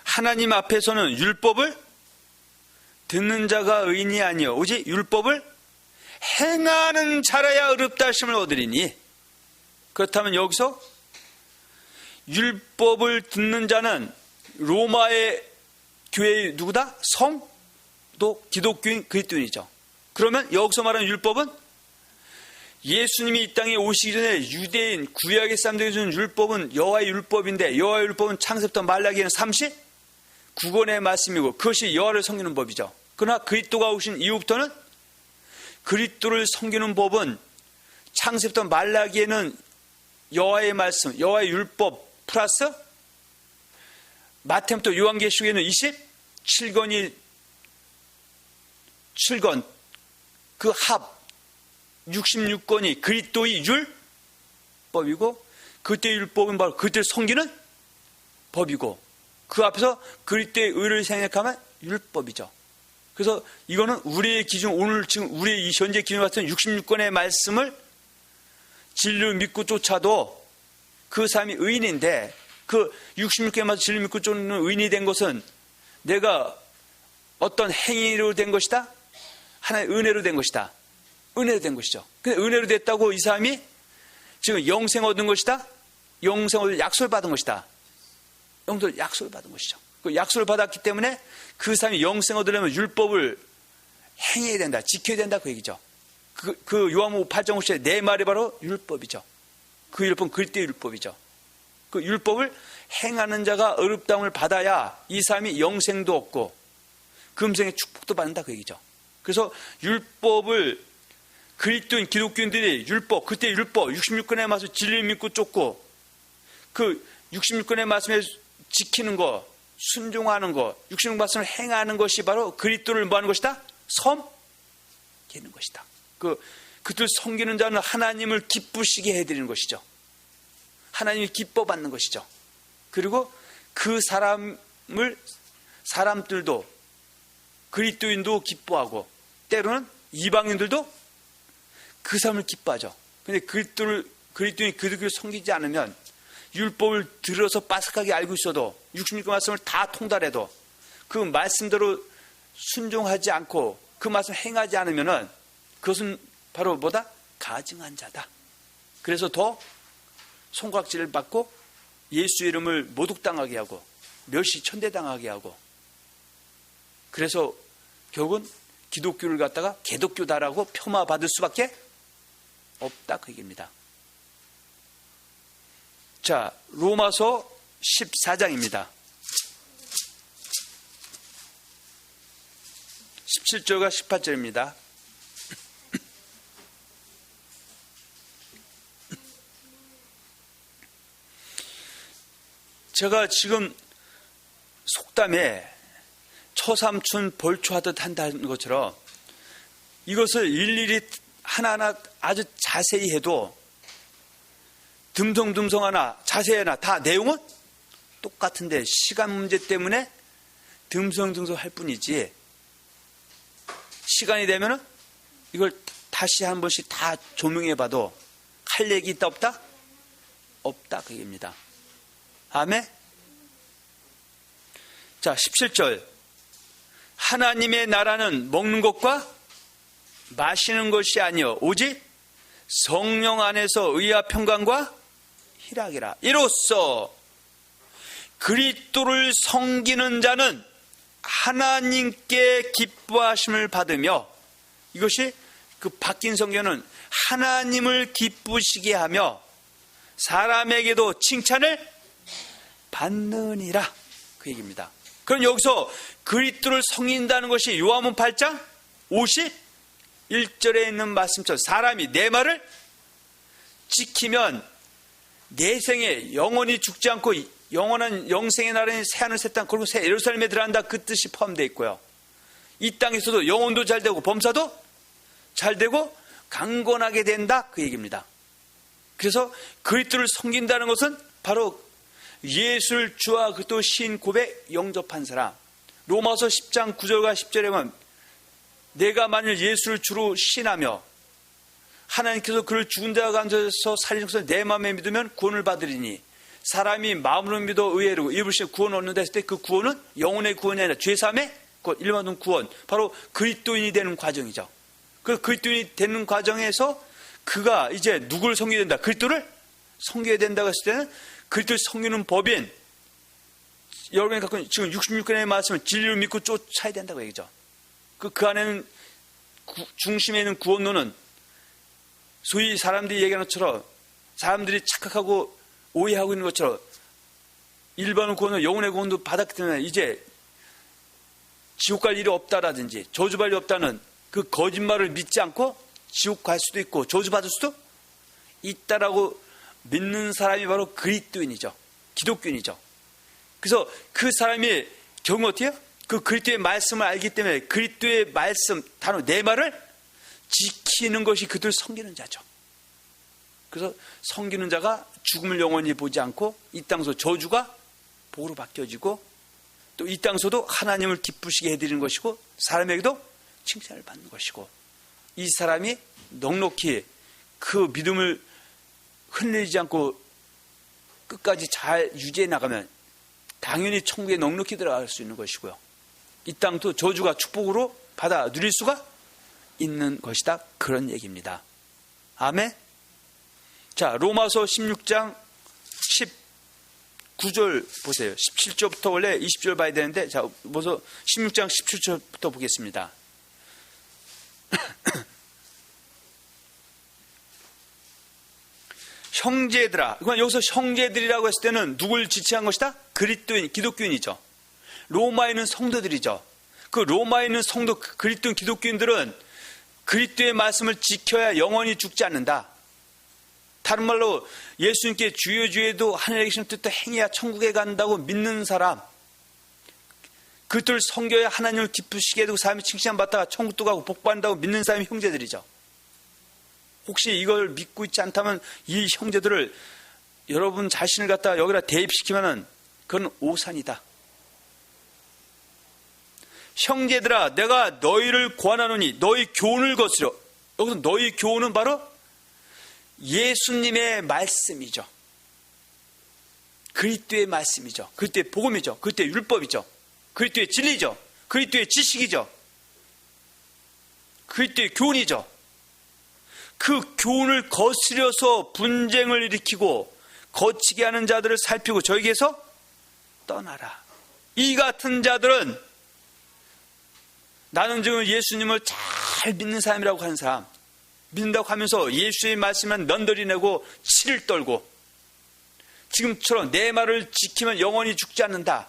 하나님 앞에서는 율법을 듣는 자가 의인이 아니요 오직 율법을 행하는 자라야 의롭다 하심을 얻으리니. 그렇다면 여기서 율법을 듣는 자는 로마의 교회의 누구다? 성도 기독교인 그리스도인이죠. 그러면 여기서 말하는 율법은 예수님이 이 땅에 오시기 전에 유대인 구약의 사람들에게 주는 율법은 여호와의 율법인데, 여호와의 율법은 창세부터 말라기에는 39권의 말씀이고 그것이 여호와를 섬기는 법이죠. 그러나 그리스도가 오신 이후부터는 그리스도를 섬기는 법은 창세부터 말라기에는 여호와의 말씀, 여호와의 율법 플러스 마태부터 요한계시록에는 27권이 7권 그 합 66권이 그리스도의 율법이고, 그때의 율법은 바로 그때를 섬기는 법이고, 그 앞에서 그리스도의 의를 생각하면 율법이죠. 그래서 이거는 우리의 기준, 오늘 지금 우리의 이 현재 기준 같은 66권의 말씀을 진리를 믿고 쫓아도 그 사람이 의인인데, 그 66권의 말씀 진리를 믿고 쫓는 의인이 된 것은 내가 어떤 행위로 된 것이다? 하나의 은혜로 된 것이다. 은혜로 된 것이죠. 근데 은혜로 됐다고 이 사람이 지금 영생 얻은 것이다? 영생 얻을 약속을 받은 것이다. 영생 약속을 받은 것이죠. 그 약속을 받았기 때문에 그 사람이 영생 얻으려면 율법을 행해야 된다. 지켜야 된다. 그 얘기죠. 그 요한복음 8장 5절에 내 말이 바로 율법이죠. 그 율법은 그리스도의 율법이죠. 그 율법을 행하는 자가 의롭다함을 받아야 이 사람이 영생도 얻고 금생의 축복도 받는다. 그 얘기죠. 그래서 율법을 그리스도인 기독교인들이 율법, 그때 율법 66권의 말씀 진리를 믿고 쫓고 그 66권의 말씀에 지키는 거, 순종하는 거, 66권의 말씀을 행하는 것이 바로 그리스도를 뭐 하는 것이다? 섬기는 것이다. 그들 섬기는 자는 하나님을 기쁘시게 해드리는 것이죠. 하나님이 기뻐 받는 것이죠. 그리고 그 사람들도 그리스도인도 기뻐하고 때로는 이방인들도 그 사람을 기뻐하죠. 근데 그리스도인이 그들을 섬기지 않으면 율법을 들어서 빠삭하게 알고 있어도 66권 말씀을 다 통달해도 그 말씀대로 순종하지 않고 그 말씀 행하지 않으면은 그것은 바로 뭐다? 가증한 자다. 그래서 더 손각질을 받고 예수 이름을 모독당하게 하고 멸시 천대당하게 하고, 그래서 결국은 기독교를 갖다가 개독교다라고 폄하받을 수밖에 없다. 그 얘기입니다. 자, 로마서 14장입니다. 17절과 18절입니다. 제가 지금 속담에 처삼춘 벌초하듯 한다는 것처럼 이것을 일일이 하나하나 아주 자세히 해도 듬성듬성 하나 자세히 하나 다 내용은 똑같은데 시간 문제 때문에 듬성듬성 할 뿐이지, 시간이 되면은 이걸 다시 한 번씩 다 조명해 봐도 할 얘기 있다 없다? 없다. 그 얘기입니다. 아멘. 자, 17절. 하나님의 나라는 먹는 것과 마시는 것이 아니요 오직 성령 안에서 의와 평강과 희락이라. 이로써 그리스도를 섬기는 자는 하나님께 기뻐하심을 받으며, 이것이 그 바뀐 성경은 하나님을 기쁘시게 하며 사람에게도 칭찬을 받느니라. 그 얘기입니다. 그럼 여기서 그리스도를 섬긴다는 것이 요한복음 8장 51절에 있는 말씀처럼 사람이 내 말을 지키면 내 생에 영원히 죽지 않고 영원한 영생의 나라인 새하늘 새 땅, 그리고 새 예루살렘에 들어간다, 그 뜻이 포함되어 있고요. 이 땅에서도 영혼도 잘 되고 범사도 잘 되고 강건하게 된다, 그 얘기입니다. 그래서 그리스도를 섬긴다는 것은 바로 예수를 주와 그리스도 신 고백 영접한 사람. 로마서 10장 9절과 10절에 보면 내가 만일 예수를 주로 신하며 하나님께서 그를 죽은 자 가운데서 살리신 것을 내 마음에 믿으면 구원을 받으리니 사람이 마음으로 믿어 의외로 이불시에 구원을 얻는다 했을 때 그 구원은 영혼의 구원이 아니라 죄사함의 일반적인 구원, 바로 그리스도인이 되는 과정이죠. 그 그리스도인이 되는 과정에서 그가 이제 누구를 섬겨야 된다? 그리스도를 섬겨야 된다고 했을 때는 그리스도를 섬기는 법인, 여러분이 갖고 있는 지금 66권의 말씀을 진리를 믿고 쫓아야 된다고 얘기죠. 그 안에는 중심에 있는 구원론은 소위 사람들이 얘기하는 것처럼, 사람들이 착각하고 오해하고 있는 것처럼 일반의 구원은 영혼의 구원도 받았기 때문에 이제 지옥 갈 일이 없다라든지 저주받을 일이 없다는 그 거짓말을 믿지 않고 지옥 갈 수도 있고 저주받을 수도 있다라고 믿는 사람이 바로 그리스도인이죠. 기독교인이죠. 그래서 그 사람이 결국 어떻게 해요? 그 그리스도의 말씀을 알기 때문에 그리스도의 말씀, 단어 내 말을 지키는 것이 그들을 섬기는 자죠. 그래서 섬기는 자가 죽음을 영원히 보지 않고 이 땅에서 저주가 복으로 바뀌어지고 또 이 땅에서도 하나님을 기쁘시게 해드리는 것이고 사람에게도 칭찬을 받는 것이고, 이 사람이 넉넉히 그 믿음을 흔들리지 않고 끝까지 잘 유지해 나가면 당연히 천국에 넉넉히 들어갈 수 있는 것이고요. 이 땅도 저주가 축복으로 받아 누릴 수가 있는 것이다, 그런 얘기입니다. 아멘. 자, 로마서 16장 19절 보세요. 17절부터 원래 20절 봐야 되는데, 자, 먼저 16장 17절부터 보겠습니다. 형제들아, 이건 여기서 형제들이라고 했을 때는 누굴 지칭한 것이다? 그리스도인, 기독교인이죠. 로마에 있는 성도들이죠. 그 로마에 있는 성도, 그리스도인, 기독교인들은 그리스도의 말씀을 지켜야 영원히 죽지 않는다. 다른 말로 예수님께 주여 주여도 하늘에 계시는 뜻도 행해야 천국에 간다고 믿는 사람, 그들을 섬겨야 하나님을 기쁘시게 해두고 사람이 칭찬받다가 천국도 가고 복받는다고 믿는 사람이 형제들이죠. 혹시 이걸 믿고 있지 않다면 이 형제들을 여러분 자신을 갖다가 여기다 대입시키면은 그건 오산이다. 형제들아, 내가 너희를 권하노니 너희 교훈을 거스려. 여기서 너희 교훈은 바로 예수님의 말씀이죠. 그리스도의 말씀이죠. 그리스도의 복음이죠. 그리스도의 율법이죠. 그리스도의 진리죠. 그리스도의 지식이죠. 그리스도의 교훈이죠. 그 교훈을 거스려서 분쟁을 일으키고 거치게 하는 자들을 살피고 저에게서 떠나라. 이 같은 자들은 나는 지금 예수님을 잘 믿는 사람이라고 하는 사람, 믿는다고 하면서 예수의 말씀만 넌더리내고 치를 떨고 지금처럼 내 말을 지키면 영원히 죽지 않는다,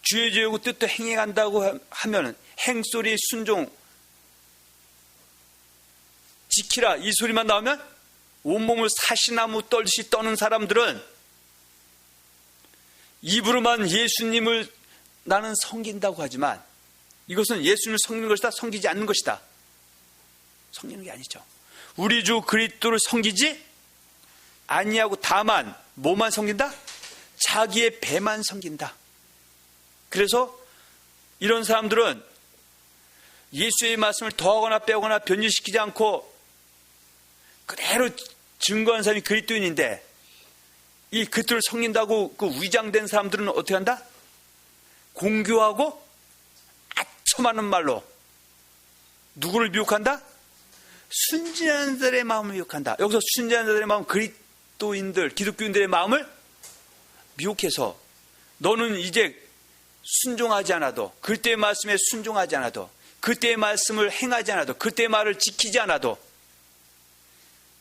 주의 주의고 뜻도 행해간다고 하면 행소리 순종 지키라 이 소리만 나오면 온몸을 사시나무 떨듯이 떠는 사람들은 입으로만 예수님을 나는 섬긴다고 하지만 이것은 예수님을 섬기는 것이다, 섬기지 않는 것이다. 섬기는 게 아니죠. 우리 주 그리스도를 섬기지 아니하고 다만 뭐만 섬긴다? 자기의 배만 섬긴다. 그래서 이런 사람들은 예수의 말씀을 더하거나 빼거나 변질시키지 않고 그대로 증거한 사람이 그리스도인인데, 이 그리스도를 섬긴다고 그 위장된 사람들은 어떻게 한다? 공교하고 아첨하는 말로 누구를 미혹한다? 순진한 자들의 마음을 미혹한다. 여기서 순진한 자들의 마음, 그리스도인들, 기독교인들의 마음을 미혹해서 너는 이제 순종하지 않아도, 그때의 말씀에 순종하지 않아도, 그때의 말씀을 행하지 않아도, 그때의 말을 지키지 않아도,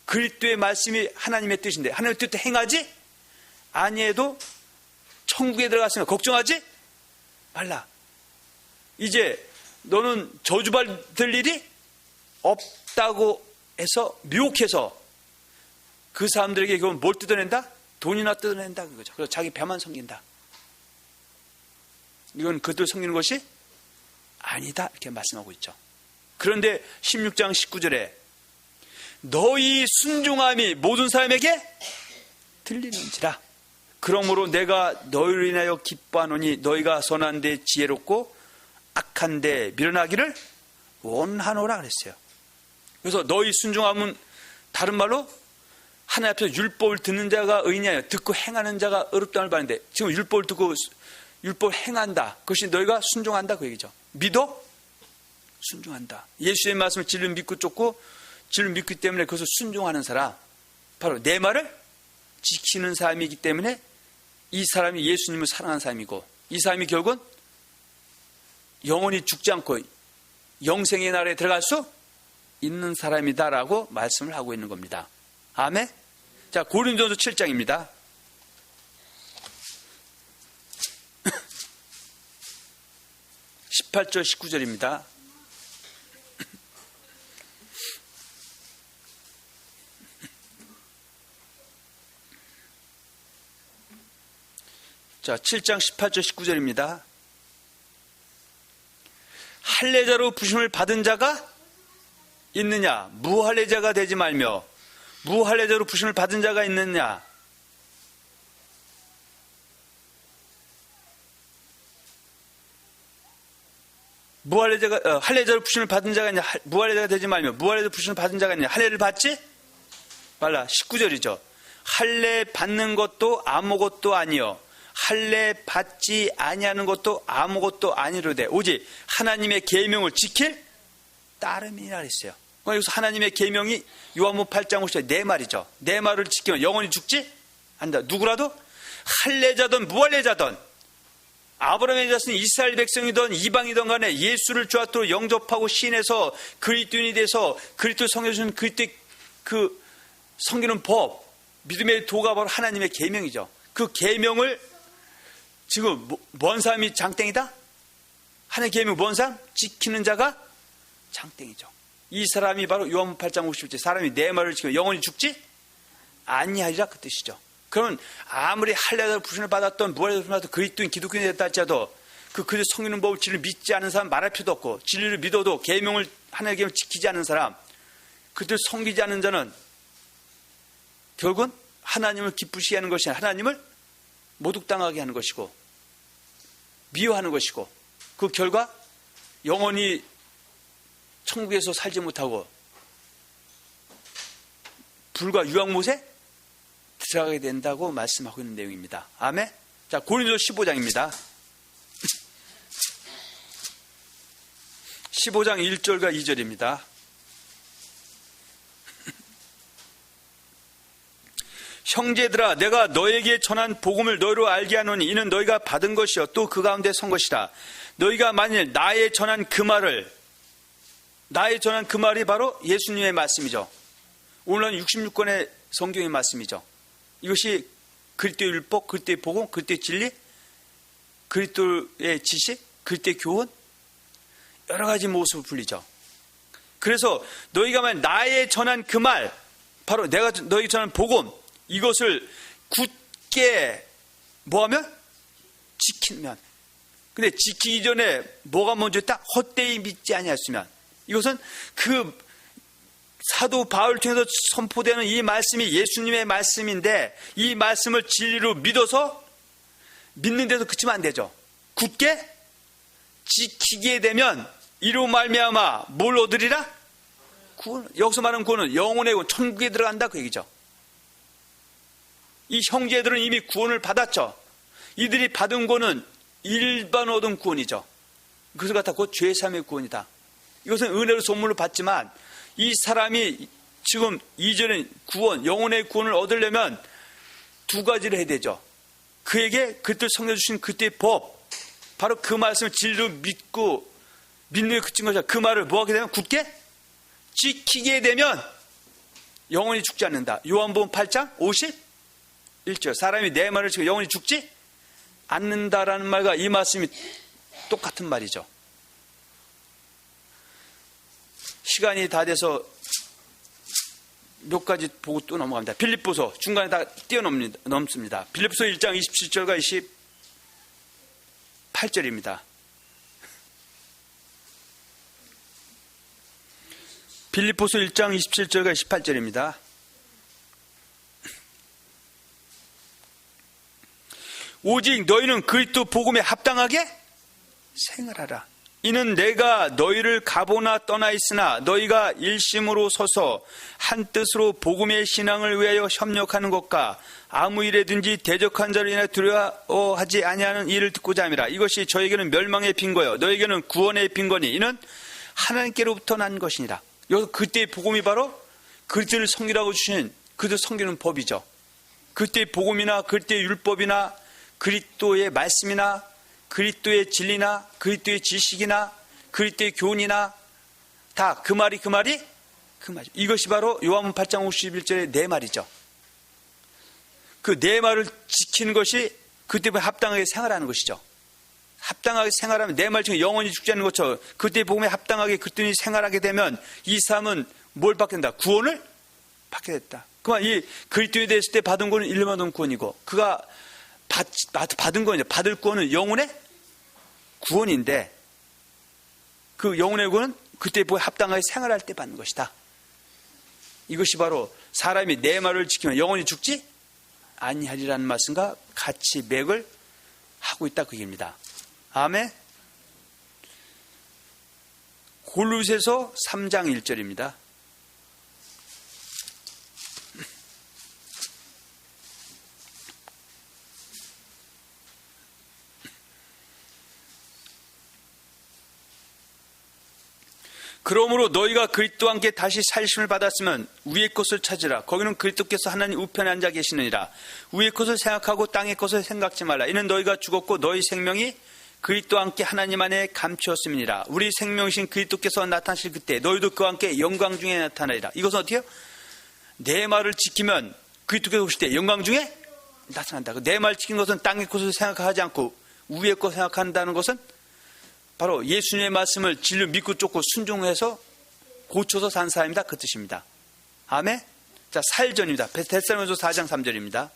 그리스도의 말씀이 하나님의 뜻인데 하나님의 뜻도 행하지 아니해도 천국에 들어갔으면 걱정하지 말라. 이제 너는 저주받을 일이 없다고 해서 미혹해서 그 사람들에게 그건 뭘 뜯어낸다? 돈이나 뜯어낸다 그거죠. 그래서 자기 배만 섬긴다. 이건 그들 섬기는 것이 아니다 이렇게 말씀하고 있죠. 그런데 16장 19절에 너희 순종함이 모든 사람에게 들리는지라. 그러므로 내가 너희를 인하여 기뻐하노니 너희가 선한 데 지혜롭고 악한 데 미련하기를 원하노라 그랬어요. 그래서 너희 순종함은 다른 말로 하나님 앞에서 율법을 듣는 자가 의인이야 듣고 행하는 자가 어렵다는 말인데 지금 율법을 듣고 율법을 행한다. 그것이 너희가 순종한다 그 얘기죠. 믿어? 순종한다. 예수의 말씀을 진리를 믿고 쫓고 진리를 믿기 때문에 그것을 순종하는 사람, 바로 내 말을 지키는 사람이기 때문에 이 사람이 예수님을 사랑하는 사람이고 이 사람이 결국은 영원히 죽지 않고 영생의 나라에 들어갈 수 있는 사람이다라고 말씀을 하고 있는 겁니다. 아멘. 자, 고린도전서 7장입니다. (18절) (19절입니다) 자, 7장 18절 19절입니다. 할례자로 부심을 받은 자가 있느냐? 무할례자가 되지 말며 무할례자로 부심을 받은 자가 있느냐? 할례자로 부심을 받은 자가 있냐? 무할례자가 되지 말며 무할례자로 부심을 받은 자가 있느냐? 할례를 받지 말라. 19절이죠. 할례 받는 것도 아무것도 아니요 할례 받지 아니하는 것도 아무것도 아니로되 오직 하나님의 계명을 지킬 따름이라 했어요. 여기서 하나님의 계명이 요한복음 8장 50절 내 말이죠. 내 말을 지키면 영원히 죽지 않는다. 누구라도 할례자든 무할례자든 아브라함의 자손 이스라엘 백성이든 이방이든 간에 예수를 주 앞으로 영접하고 신에서 그리스도인이 돼서 그리스도 성경에서는 그리스도의 그 섬기는 법, 믿음의 도가 바로 하나님의 계명이죠. 그 계명을 지금 뭔 사람이 장땡이다? 하나님의 계명 뭔 사람? 지키는 자가 장땡이죠. 이 사람이 바로 요한복음 8장 50절 사람이 내 말을 지키면 영원히 죽지 아니하리라 그 뜻이죠. 그러면 아무리 할례자로 부심을 받았던 무할례자로 부심을 받았던 그리스도인 기독교인이 됐다 할지라도 그 그리스도 성기는 법을 진리를 믿지 않은 사람 말할 필요도 없고 진리를 믿어도 계명을 하나님의 계명을 지키지 않는 사람 그들 섬기지 않는 자는 결국은 하나님을 기쁘시게 하는 것이 아니라 하나님을 모독당하게 하는 것이고 미워하는 것이고 그 결과 영원히 천국에서 살지 못하고 불과 유황못에 들어가게 된다고 말씀하고 있는 내용입니다. 아멘. 자, 고린도서 15장입니다. 15장 1절과 2절입니다. 형제들아 내가 너에게 전한 복음을 너희로 알게 하노니 이는 너희가 받은 것이요 또 그 가운데 선 것이라. 너희가 만일 나의 전한 그 말이 바로 예수님의 말씀이죠. 오늘은 66권의 성경의 말씀이죠. 이것이 그리스도의 율법, 그리스도의 복음, 그리스도의 진리, 그리스도의 지식, 그리스도의 교훈 여러 가지 모습을 불리죠. 그래서 너희가 만일 나의 전한 그 말 바로 내가 너희에게 전한 복음 이것을 굳게 뭐하면? 지키면. 근데 지키기 전에 뭐가 먼저 있다? 헛되이 믿지 아니하였으면. 이것은 그 사도 바울을 통해서 선포되는 이 말씀이 예수님의 말씀인데 이 말씀을 진리로 믿어서 믿는 데서 그치면 안 되죠. 굳게 지키게 되면 이로 말미암아 뭘 얻으리라? 구원. 여기서 말하는 구원은 영혼의 구원, 천국에 들어간다 그 얘기죠. 이 형제들은 이미 구원을 받았죠. 이들이 받은 구원은 일반 얻은 구원이죠. 그것을 갖다 곧 죄사함의 구원이다. 이것은 은혜로 선물로 받지만 이 사람이 지금 이전에 구원, 영혼의 구원을 얻으려면 두 가지를 해야 되죠. 그에게 그때 성겨주신 그때의 법, 바로 그 말씀을 진리로 믿고 믿는 게 그친 것이야. 그 말을 뭐하게 되면 굳게 지키게 되면 영원히 죽지 않는다. 요한복음 8장 51절 사람이 내 말을 지키고 영원히 죽지 않는다라는 말과 이 말씀이 똑같은 말이죠. 시간이 다 돼서 몇 가지 보고 또 넘어갑니다. 빌립보서 중간에 다 뛰어넘습니다. 빌립보서 1장 27절과 28절입니다. 빌립보서 1장 27절과 28절입니다. 오직 너희는 그리스도 복음에 합당하게 생활하라. 이는 내가 너희를 가보나 떠나 있으나 너희가 일심으로 서서 한 뜻으로 복음의 신앙을 위하여 협력하는 것과 아무 일에든지 대적한 자로 인해 두려워하지 아니하는 일을 듣고자 함이라. 이것이 저에게는 멸망의 빈거요 너에게는 구원의 빈거니 이는 하나님께로부터 난 것이니라. 여기서 그때의 복음이 바로 그리스도를 섬기라고 주신 그리스도 섬기는 법이죠. 그때의 복음이나 그때의 율법이나 그리스도의 말씀이나 그리스도의 진리나 그리스도의 지식이나 그리스도의 교훈이나 다 그 말이 이것이 바로 요한복음 8장 51절의 내 말이죠. 그 내 말을 지키는 것이 그때 합당하게 생활하는 것이죠. 합당하게 생활하면 내 말 중에 영원히 죽지 않는 것처럼 그때 복음에 합당하게 그들이 생활하게 되면 이 삶은 뭘 받게 된다? 구원을 받게 됐다. 그만 이 그리스도에 대했을 때 받은 구원은 일반적인 구원이고 그가 받은 거는 받을 구원은 영혼의 구원인데 그 영혼의 구원은 그때 복음에 합당하게 생활할 때 받는 것이다. 이것이 바로 사람이 내 말을 지키면 영원히 죽지 아니하리라는 말씀과 같이 맥을 하고 있다 그 얘기입니다. 아멘. 골로새서 3장 1절입니다. 그러므로 너희가 그리스도와 함께 다시 살심을 받았으면 위의 것을 찾으라. 거기는 그리스도께서 하나님 우편에 앉아 계시느니라. 위의 것을 생각하고 땅의 것을 생각지 말라. 이는 너희가 죽었고 너희 생명이 그리스도와 함께 하나님 안에 감추었음이니라. 우리 생명이신 그리스도께서 나타나실 그때 너희도 그와 함께 영광 중에 나타나리라. 이것은 어떻게 해요? 내 말을 지키면 그리스도께서 오실 때 영광 중에 나타난다. 내 말 지킨 것은 땅의 것을 생각하지 않고 위의 것 생각한다는 것은 바로 예수님의 말씀을 진리 믿고 쫓고 순종해서 고쳐서 산 사람이다 그 뜻입니다. 아멘. 자, 사일전입니다. 데살로니가서 4장 3절입니다.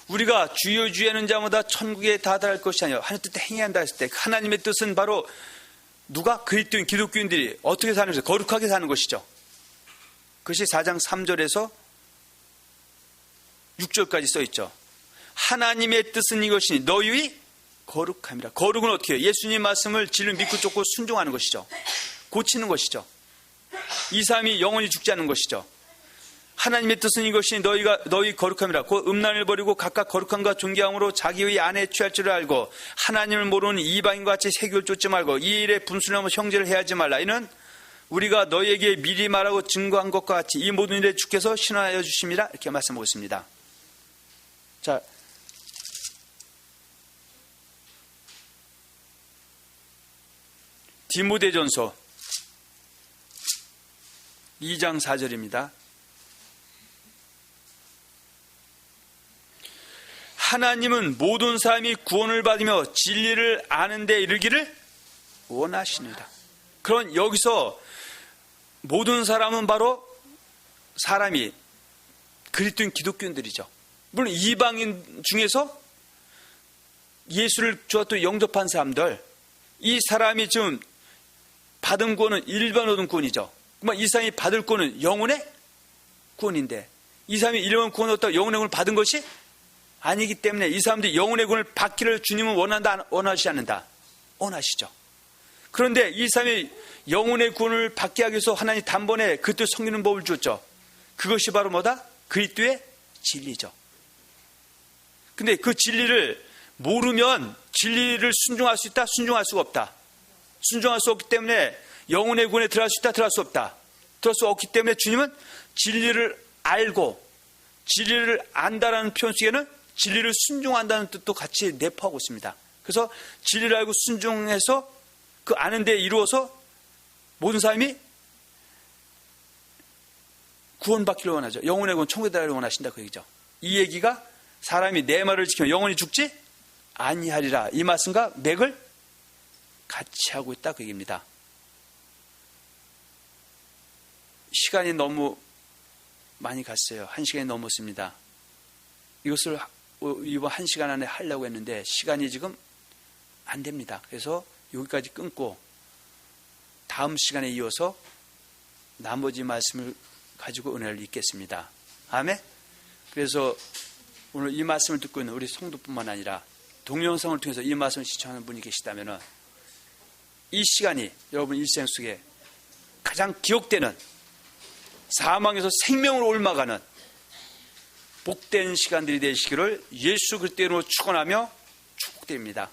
우리가 주여 주의하는 자마다 천국에 다다를 것이 아니라 하나님 뜻에 행해한다 했을 때 하나님의 뜻은 바로 누가? 그리스도인 기독교인들이 어떻게 사는 것이죠? 거룩하게 사는 것이죠. 그것이 4장 3절에서 6절까지 써있죠. 하나님의 뜻은 이것이니 너희의 거룩함이라. 거룩은 어떻게 해요? 예수님 말씀을 진리 믿고 쫓고 순종하는 것이죠. 고치는 것이죠. 이 삶이 영원히 죽지 않는 것이죠. 하나님의 뜻은 이것이 너희 거룩함이라. 곧 음란을 버리고 각각 거룩함과 존귀함으로 자기의 아내에 취할 줄을 알고 하나님을 모르는 이방인과 같이 세교를 쫓지 말고 이 일에 분순하며 형제를 해하지 말라. 이는 우리가 너희에게 미리 말하고 증거한 것과 같이 이 모든 일에 주께서 신원하여 주심이라. 이렇게 말씀하고 있습니다. 자, 디모데전서 2장 4절입니다. 하나님은 모든 사람이 구원을 받으며 진리를 아는 데 이르기를 원하시느니라. 그런 여기서 모든 사람은 바로 사람이 그리스도인 기독교인들이죠. 물론 이방인 중에서 예수를 주었던 영접한 사람들, 이 사람이 지금 받은 구원은 일반 얻은 구원이죠. 그러면 이 사람이 받을 구원은 영혼의 구원인데 이 사람이 일반 구원을 얻다가 영혼의 구원을 받은 것이 아니기 때문에 이 사람들이 영혼의 구원을 받기를 주님은 원하시지 않는다. 원하시죠. 그런데 이 사람이 영혼의 구원을 받게 하기 위해서 하나님 단번에 그리스도를 섬기는 법을 주었죠. 그것이 바로 뭐다? 그리스도의 진리죠. 근데 그 진리를 모르면 진리를 순종할 수 있다? 순종할 수가 없다. 순종할 수 없기 때문에 영혼의 구원에 들어갈 수 있다? 들어갈 수 없다. 들어갈 수 없기 때문에 주님은 진리를 알고 진리를 안다라는 표현 속에는 진리를 순종한다는 뜻도 같이 내포하고 있습니다. 그래서 진리를 알고 순종해서 그 아는 데 이루어서 모든 사람이 구원받기를 원하죠. 영혼의 구원, 천국에 들어가기를 원하신다 그 얘기죠. 이 얘기가 사람이 내 말을 지키면 영원히 죽지 아니하리라. 이 말씀과 맥을 같이 하고 있다 그 얘기입니다. 시간이 너무 많이 갔어요. 1시간이 넘었습니다. 이것을 이번 1시간 안에 하려고 했는데 시간이 지금 안 됩니다. 그래서 여기까지 끊고 다음 시간에 이어서 나머지 말씀을 가지고 은혜를 읽겠습니다. 아멘. 그래서 오늘 이 말씀을 듣고 있는 우리 성도뿐만 아니라 동영상을 통해서 이 말씀을 시청하는 분이 계시다면 이 시간이 여러분 일생 속에 가장 기억되는, 사망에서 생명으로 옮아가는 복된 시간들이 되시기를 예수 그리스도 이름으로 축원하며 축복드립니다.